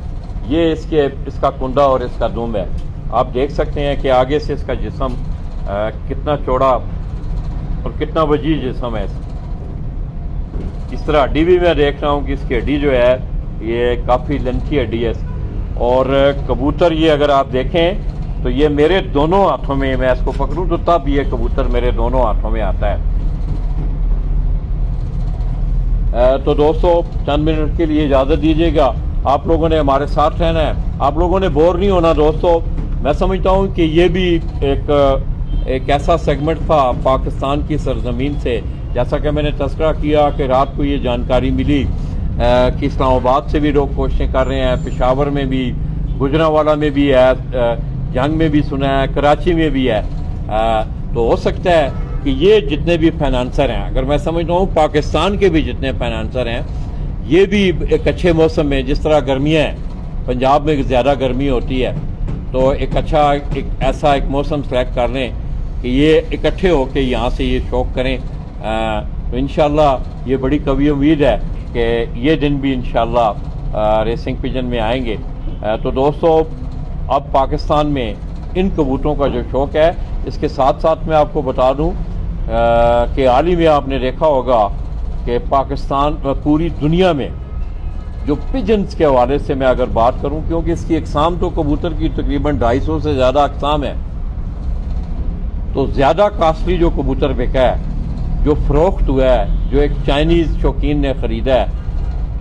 ये इसका कुंडा और इसका दुम है। आप देख सकते हैं कि आगे से इसका जिस्म कितना चौड़ा और कितना वजी जिस्म है। इस तरह हड्डी भी मैं देख रहा हूँ कि इसकी हड्डी जो है ये काफ़ी लेंथी हड्डी है। और कबूतर ये अगर आप देखें तो ये मेरे दोनों हाथों में, मैं इसको पकड़ूं तो तब ये कबूतर मेरे दोनों हाथों में आता है। तो दोस्तों, चंद मिनट के लिए इजाज़त दीजिएगा। आप लोगों ने हमारे साथ रहना है, आप लोगों ने बोर नहीं होना दोस्तों। मैं समझता हूँ कि ये भी एक ऐसा सेगमेंट था पाकिस्तान की सरजमीन से, जैसा कि मैंने तस्करा किया कि रात को ये जानकारी मिली कि इस्लामाबाद से भी लोग कोशिशें कर रहे हैं, पेशावर में भी, गुजरांवाला में भी है, जंग में भी सुना है, कराची में भी है। तो हो सकता है कि ये जितने भी फाइनेंसर हैं, अगर मैं समझता हूँ पाकिस्तान के भी जितने फाइनेंसर हैं, ये भी एक अच्छे मौसम में, जिस तरह गर्मियाँ हैं, पंजाब में ज़्यादा गर्मी होती है, तो एक ऐसा एक मौसम सेलेक्ट कर लें कि ये इकट्ठे होकर यहाँ से ये शौक करें। तो इंशाल्लाह ये बड़ी कभी उम्मीद है कि ये दिन भी इंशाल्लाह रेसिंग पिजन में आएंगे। तो दोस्तों, अब पाकिस्तान में इन कबूतरों का जो शौक है, इसके साथ साथ मैं आपको बता दूं कि हाल ही में आपने देखा होगा कि पाकिस्तान पूरी दुनिया में जो पिजन्स के हवाले से मैं अगर बात करूं, क्योंकि इसकी अक़साम तो कबूतर की तकरीबन 250 से ज़्यादा अक़साम है, तो ज़्यादा कास्टली जो कबूतर बिका है, जो फ़रोख्त हुआ है, जो एक चाइनीज़ शौकीन ने ख़रीदा है,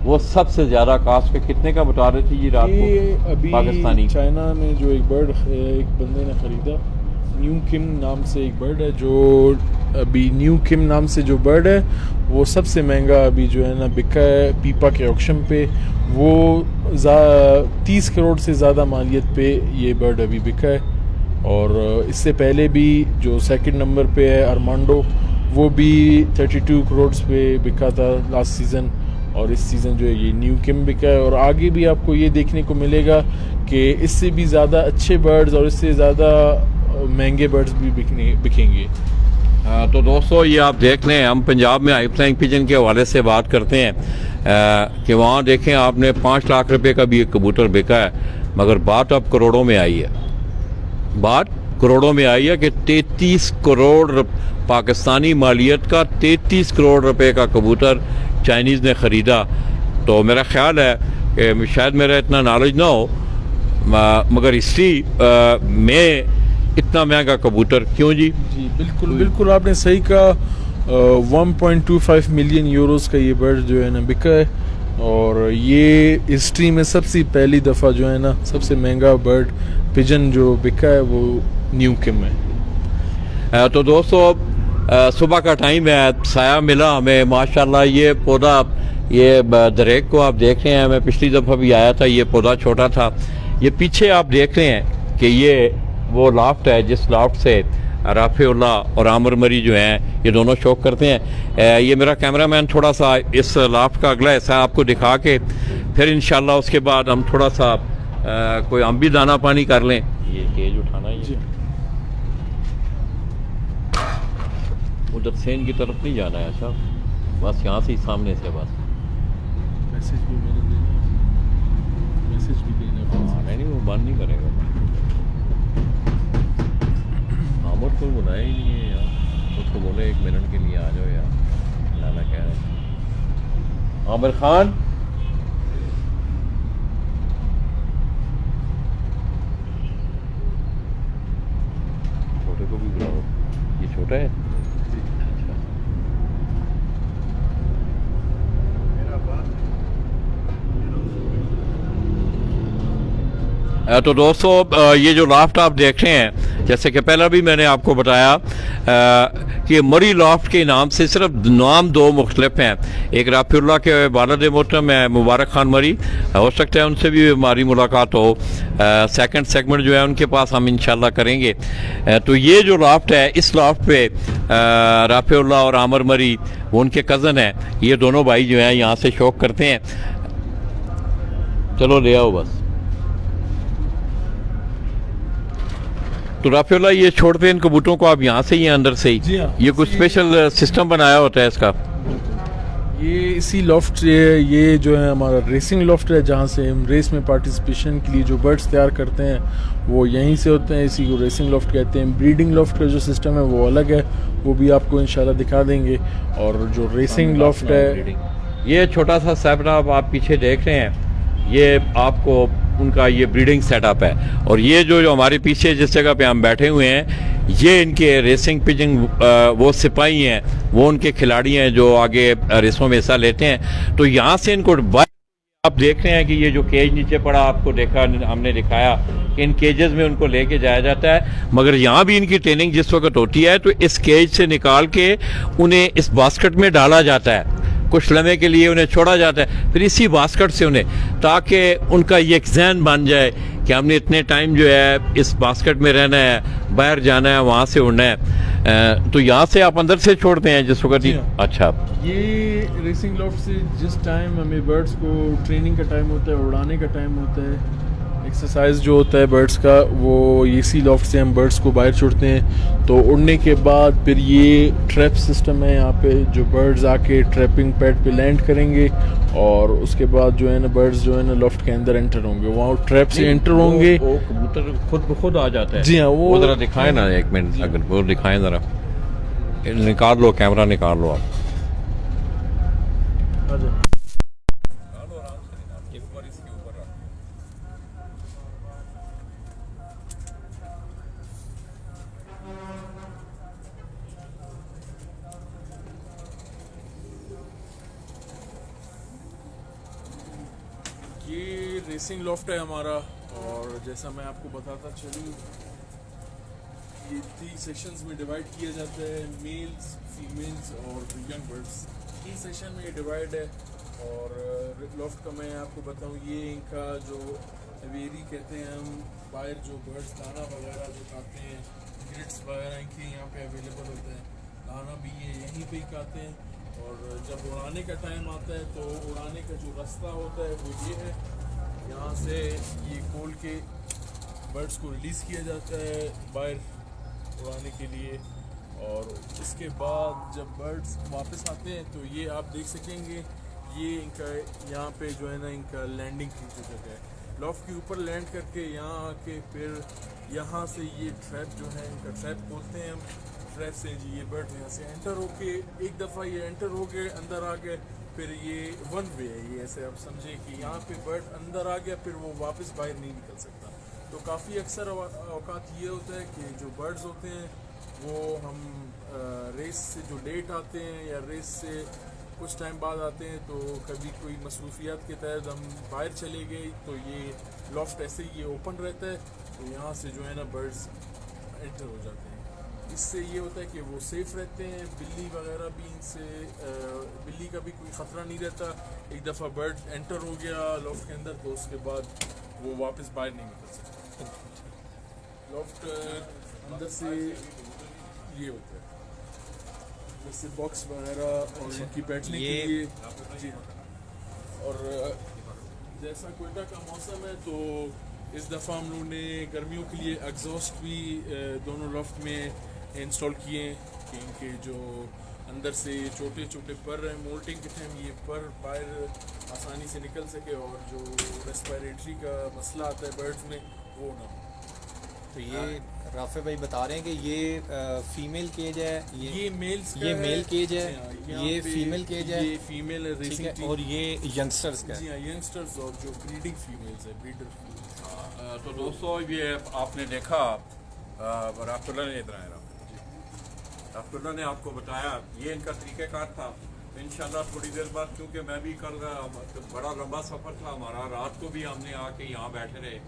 वो सबसे ज़्यादा कास्ट पे कितने का बता रहे थे जी रात को? अभी पाकिस्तानी चाइना में जो एक बर्ड एक बंदे ने ख़रीदा, न्यू किम नाम से एक बर्ड है, जो अभी न्यू किम नाम से जो बर्ड है वो सबसे महंगा अभी जो है ना बिका है पीपा के ऑक्शन पे। वो 30 करोड़ से ज़्यादा मालियत पे ये बर्ड अभी बिका है। और इससे पहले भी जो सेकंड नंबर पे है अरमांडो, वो भी 32 करोड़ पे बिका था लास्ट सीज़न, और इस सीज़न जो है ये न्यू किम बिका है। और आगे भी आपको ये देखने को मिलेगा कि इससे भी ज़्यादा अच्छे बर्ड्स और इससे ज़्यादा महंगे बर्ड्स भी बिकेंगे। तो दोस्तों, ये आप देख लें, हम पंजाब में हाई फ्लाइंग पिजन के हवाले से बात करते हैं कि वहाँ देखें आपने 5 लाख रुपए का भी एक कबूतर बिका है, मगर बात अब करोड़ों में आई है। बात करोड़ों में आई है कि 33 करोड़ पाकिस्तानी मालियत का 33 करोड़ रुपए का कबूतर चाइनीज़ ने ख़रीदा। तो मेरा ख्याल है कि शायद मेरा इतना नॉलेज ना हो, मगर हिस्ट्री में इतना महंगा कबूतर क्यों जी? जी बिल्कुल आपने सही कहा। 1.25 मिलियन यूरोस का ये बर्ड जो है ना बिका है, और ये हिस्ट्री में सबसे पहली दफ़ा जो है ना सबसे महंगा बर्ड पिजन जो बिका है वो न्यू किम है। तो दोस्तों, सुबह का टाइम है, साया मिला हमें माशाल्लाह। ये पौधा, ये दरेक को आप देख रहे हैं, मैं पिछली दफ़ा भी आया था, ये पौधा छोटा था। ये पीछे आप देख रहे हैं कि ये वो लाफ्ट है जिस लाफ्ट से राफेउल्ला और आमिर मरी जो हैं ये दोनों शौक करते हैं। ये मेरा कैमरामैन थोड़ा सा इस लाफ्ट का अगला हिस्सा आपको दिखा के फिर इंशाल्लाह उसके बाद हम थोड़ा सा कोई हम भी दाना पानी कर लें। ये केज उठाना ही उधर सेन की तरफ नहीं जाना है साहब, बस यहाँ से ही सामने से बस मैसेज भी मैंने देना, मैसेज भी देना। नहीं वो बंद नहीं करेगा। आमर को बुलाया ही नहीं है यार, उसको बोले 1 मिनट के लिए आ जाओ यार, लाला कह रहे हैं। आमिर खान छोटे को भी बुलाओ, ये छोटा है। तो दोस्तों ये जो लॉफ्ट आप देख रहे हैं, जैसे कि पहला भी मैंने आपको बताया कि मरी लॉफ्ट के नाम से सिर्फ नाम 2 मुख्तलिफ हैं। एक राफेउल्ला के वालिद मोहतरम है मुबारक खान मरी, हो सकता है उनसे भी हमारी मुलाकात हो। सेकंड सेगमेंट जो है उनके पास हम इंशाल्लाह करेंगे। तो ये जो लॉफ्ट है, इस लॉफ्ट पे राफेउल्ला और आमिर मरी वो उनके कज़न हैं। ये दोनों भाई जो हैं यहाँ से शौक करते हैं। चलो ले आओ बस। तो राफेउल्ला ये छोड़ते हैं इन कबूतरों को आप यहाँ से ही अंदर से ही? जी हाँ। ये कुछ स्पेशल सिस्टम बनाया होता है इसका? ये इसी लॉफ्ट से, ये जो है हमारा रेसिंग लॉफ्ट है, जहाँ से हम रेस में पार्टिसिपेशन के लिए जो बर्ड्स तैयार करते हैं वो यहीं से होते हैं। इसी को रेसिंग लॉफ्ट कहते हैं। ब्रीडिंग लॉफ्ट का जो सिस्टम है वो अलग है, वो भी आपको इंशाल्लाह दिखा देंगे। और जो रेसिंग लॉफ्ट है, ये छोटा सा सेटअप आप पीछे देख रहे हैं, ये आपको उनका ये ब्रीडिंग सेटअप है। और ये जो हमारे पीछे जिस जगह पे हम बैठे हुए हैं, ये इनके रेसिंग पिजिंग वो सिपाही हैं, वो उनके खिलाड़ी हैं जो आगे रेसों में हिस्सा लेते हैं। तो यहाँ से इनको आप देख रहे हैं कि ये जो केज नीचे पड़ा आपको देखा, हमने दिखाया कि इन केजेस में उनको लेके जाया जाता है। मगर यहाँ भी इनकी ट्रेनिंग जिस वक्त होती है तो इस केज से निकाल के उन्हें इस बास्केट में डाला जाता है, कुछ लम्हे के लिए उन्हें छोड़ा जाता है, फिर इसी बास्केट से उन्हें, ताकि उनका ये एक ज़हन बन जाए कि हमने इतने टाइम जो है इस बास्केट में रहना है, बाहर जाना है, वहाँ से उड़ना है। तो यहाँ से आप अंदर से छोड़ते हैं जिस वक्त? अच्छा, ये रेसिंग लॉफ्ट से जिस टाइम हमें बर्ड्स को ट्रेनिंग का टाइम होता है, उड़ाने का टाइम होता है, एक्सरसाइज जो होता है बर्ड्स का, वो इसी लॉफ्ट से हम बर्ड्स को बाहर छोड़ते हैं। तो उड़ने के बाद फिर ये ट्रैप सिस्टम है, यहाँ पे जो बर्ड्स आके ट्रैपिंग पैड पे लैंड करेंगे और उसके बाद जो है ना बर्ड्स जो है ना लॉफ्ट के अंदर एंटर होंगे, वहाँ ट्रैप से एंटर होंगे। वो कबूतर खुद ब खुद आ जाता है? जी हाँ। वो जरा दिखाएं ना 1 मिनट, अगर वो दिखाएं ज़रा, निकाल लो कैमरा, निकाल लो आप। ये रेसिंग लॉफ्ट है हमारा, और जैसा मैं आपको बताता चलूँ, ये 3 सेशंस में डिवाइड किया जाता है, मेल्स, फीमेल्स और यंग बर्ड्स। 3 सेशन में ये डिवाइड है। और लॉफ्ट का मैं आपको बताऊँ, ये इनका जो वेरी कहते हैं हम, बाहर जो बर्ड्स दाना वगैरह जो खाते हैं, ग्रिड्स वगैरह इनके यहाँ पे अवेलेबल होते हैं, दाना भी ये यहीं पे ही खाते हैं। और जब उड़ाने का टाइम आता है तो उड़ाने का जो रास्ता होता है वो ये है, यहाँ से ये खोल के बर्ड्स को रिलीज़ किया जाता है बाहर उड़ाने के लिए। और इसके बाद जब बर्ड्स वापस आते हैं तो ये आप देख सकेंगे, ये इनका यहाँ पे जो है ना इनका लैंडिंग की जो जगह है, लॉफ्ट के ऊपर लैंड करके यहाँ आके फिर यहाँ से ये ट्रैप जो है इनका ट्रैप खोलते हैं हम। ट्रैप से जी ये बर्ड यहाँ से एंटर होके, एक दफ़ा ये एंटर हो गए, अंदर आ गए, फिर ये 1 वे है। ये ऐसे आप समझे कि यहाँ पे बर्ड अंदर आ गया, फिर वो वापस बाहर नहीं निकल सकता। तो काफ़ी अक्सर औकात ये होता है कि जो बर्ड्स होते हैं वो हम रेस से जो लेट आते हैं या रेस से कुछ टाइम बाद आते हैं, तो कभी कोई मसरूफियात के तहत हम बाहर चले गए तो ये लॉफ्ट ऐसे ही ये ओपन रहता है, तो यहाँ से जो है ना बर्ड्स एंटर हो जाते हैं। इससे ये होता है कि वो सेफ़ रहते हैं, बिल्ली वगैरह भी इनसे, बिल्ली का भी कोई ख़तरा नहीं रहता। एक दफ़ा बर्ड एंटर हो गया लॉफ्ट के अंदर तो उसके बाद वो वापस बाहर नहीं निकल सकता। लॉफ्ट अंदर से ये होता है, जैसे बॉक्स वगैरह और इनकी बैठने के ये- लिए। जी हाँ। और जैसा कोयटा का मौसम है तो इस दफ़ा हम लोगों ने गर्मियों के लिए एग्जॉस्ट भी दोनों लॉफ्ट में इंस्टॉल किए हैं कि इनके जो अंदर से छोटे छोटे पर हैं मोल्टिंग के टाइम ये पर बाहर आसानी से निकल सके और जो रेस्पिरेटरी का मसला आता है बर्ड्स में वो ना हो। तो ये राफे भाई बता रहे हैं कि ये फीमेल केज है, ये मेल्स ये मेल केज है, जी हाँ, यहाँ ये पे फीमेल केज है, ये फीमेल है ठीक रेसिंग है, टीम। और ये यंगस्टर्स का जी है। हाँ, यंगस्टर्स और जो ब्रीडिंग फीमेल्स है ब्रीडर। तो दोस्तों ये आपने देखा राफतुल्ला ने इधर आया राफतुल्ला ने आपको बताया ये इनका तरीक़ाकार था। इंशाल्लाह थोड़ी देर बाद, क्योंकि मैं भी कल बड़ा लंबा सफ़र था हमारा, रात को भी हमने आके यहाँ बैठे रहे,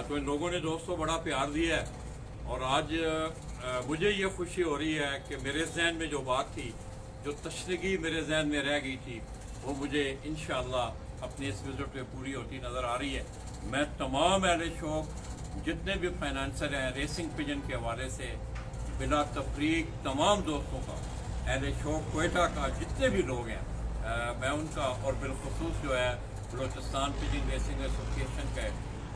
तो इन लोगों ने दोस्तों बड़ा प्यार दिया है। और आज मुझे ये खुशी हो रही है कि मेरे जहन में जो बात थी, जो तशनगी मेरे जहन में रह गई थी, वो मुझे इंशाल्लाह अपने इस विजिट में पूरी होती नज़र आ रही है। मैं तमाम अहले शौक जितने भी फाइनेंसर हैं रेसिंग पिजन के हवाले से बिला तफरीक तमाम दोस्तों का, अहले शौक कोयटा का जितने भी लोग हैं, मैं उनका और बिलखुसूस जो है बलोचिस्तान पिजन रेसिंग एसोसिएशन का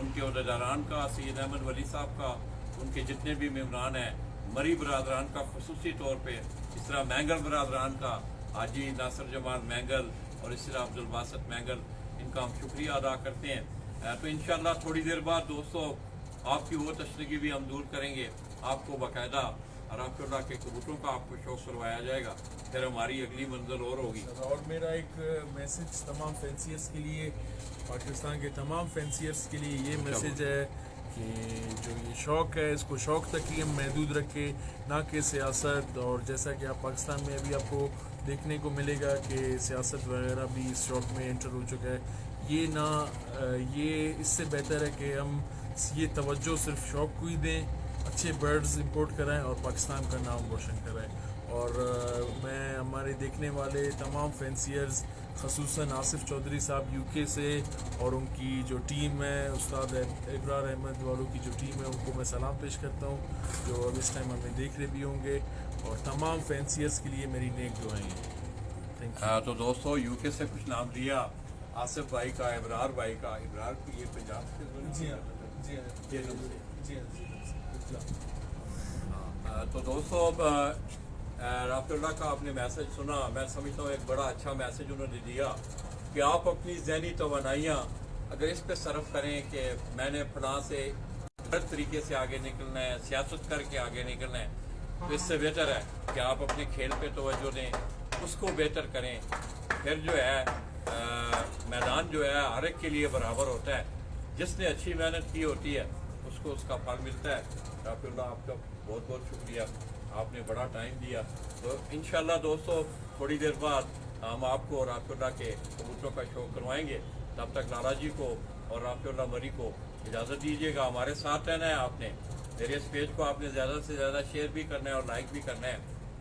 उनके अहदेदारान का, सैयद अहमद वली साहब का, उनके जितने भी मेहमान हैं, मरी बरादरान का खसूसी तौर पे, इस तरह मैंगल बरादरान का, हाजी नासिर जमाल मैंगल और इस तरह अब्दुल बासित मैंगल, इनका हम शुक्रिया अदा करते हैं। तो इंशाल्लाह थोड़ी देर बाद दोस्तों आपकी वो तशरीगी भी हम दूर करेंगे, आपको बाकायदा राफतुल्ला के कबूतरों का आपको शौक करवाया जाएगा, फिर हमारी अगली मंजिल और होगी। और मेरा एक मैसेज तमाम फैंसियर्स के लिए, पाकिस्तान के तमाम फैंसियर्स के लिए ये मैसेज है कि जो ये शौक़ है इसको शौक़ तक ही हम महदूद रखें, ना कि सियासत। और जैसा कि आप पाकिस्तान में अभी आपको देखने को मिलेगा कि सियासत वगैरह भी इस शौक़ में एंटर हो चुका है, ये ना ये इससे बेहतर है कि हम ये तवज्जो सिर्फ शौक़ को ही दें, अच्छे बर्ड्स इंपोर्ट कराएं और पाकिस्तान का नाम रोशन कराएं। और मैं हमारे देखने वाले तमाम फैंसियर्स ख़ुसूसन आसिफ चौधरी साहब यूके से और उनकी जो टीम है, उस्ताद इब्रार अहमद वालों की जो टीम है, उनको मैं सलाम पेश करता हूँ, जो अब इस टाइम हमें देख रहे भी होंगे। और तमाम फैंसियर्स के लिए मेरी नेक दुआएं हैं। Thank you. तो दोस्तों यूके से कुछ नाम दिया, आसिफ भाई का, इब्रार भाई का। इब्रार की ये पंजाब से जी हाँ, जी हाँ, ये जी हाँ। तो दोस्तों राफतुल्ला का आपने मैसेज सुना, मैं समझता हूँ एक बड़ा अच्छा मैसेज उन्होंने दिया कि आप अपनी ज़हनी तवानाइयाँ अगर इस पर सर्फ करें कि मैंने फलां से गलत तरीके से आगे निकलना है, सियासत करके आगे निकलना है, तो इससे बेहतर है कि आप अपने खेल पे तवज्जो दें, उसको बेहतर करें। फिर जो है मैदान जो है हर एक के लिए बराबर होता है, जिसने अच्छी मेहनत की होती है उसको उसका फल मिलता है। राफतुल्ला आपका बहुत बहुत शुक्रिया, आपने बड़ा टाइम दिया। तो इंशाल्लाह दोस्तों थोड़ी देर बाद हम आपको राफतुल्ला के कबूतरों का शो करवाएंगे। तब तक लाला जी को और राफतुल्ला मरी को इजाज़त दीजिएगा। हमारे साथ रहना है आपने, मेरे इस पेज को आपने ज़्यादा से ज़्यादा शेयर भी करना है और लाइक भी करना है।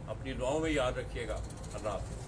अपनी दुआओं में याद रखिएगा। अल्लाह हाफ़िज़।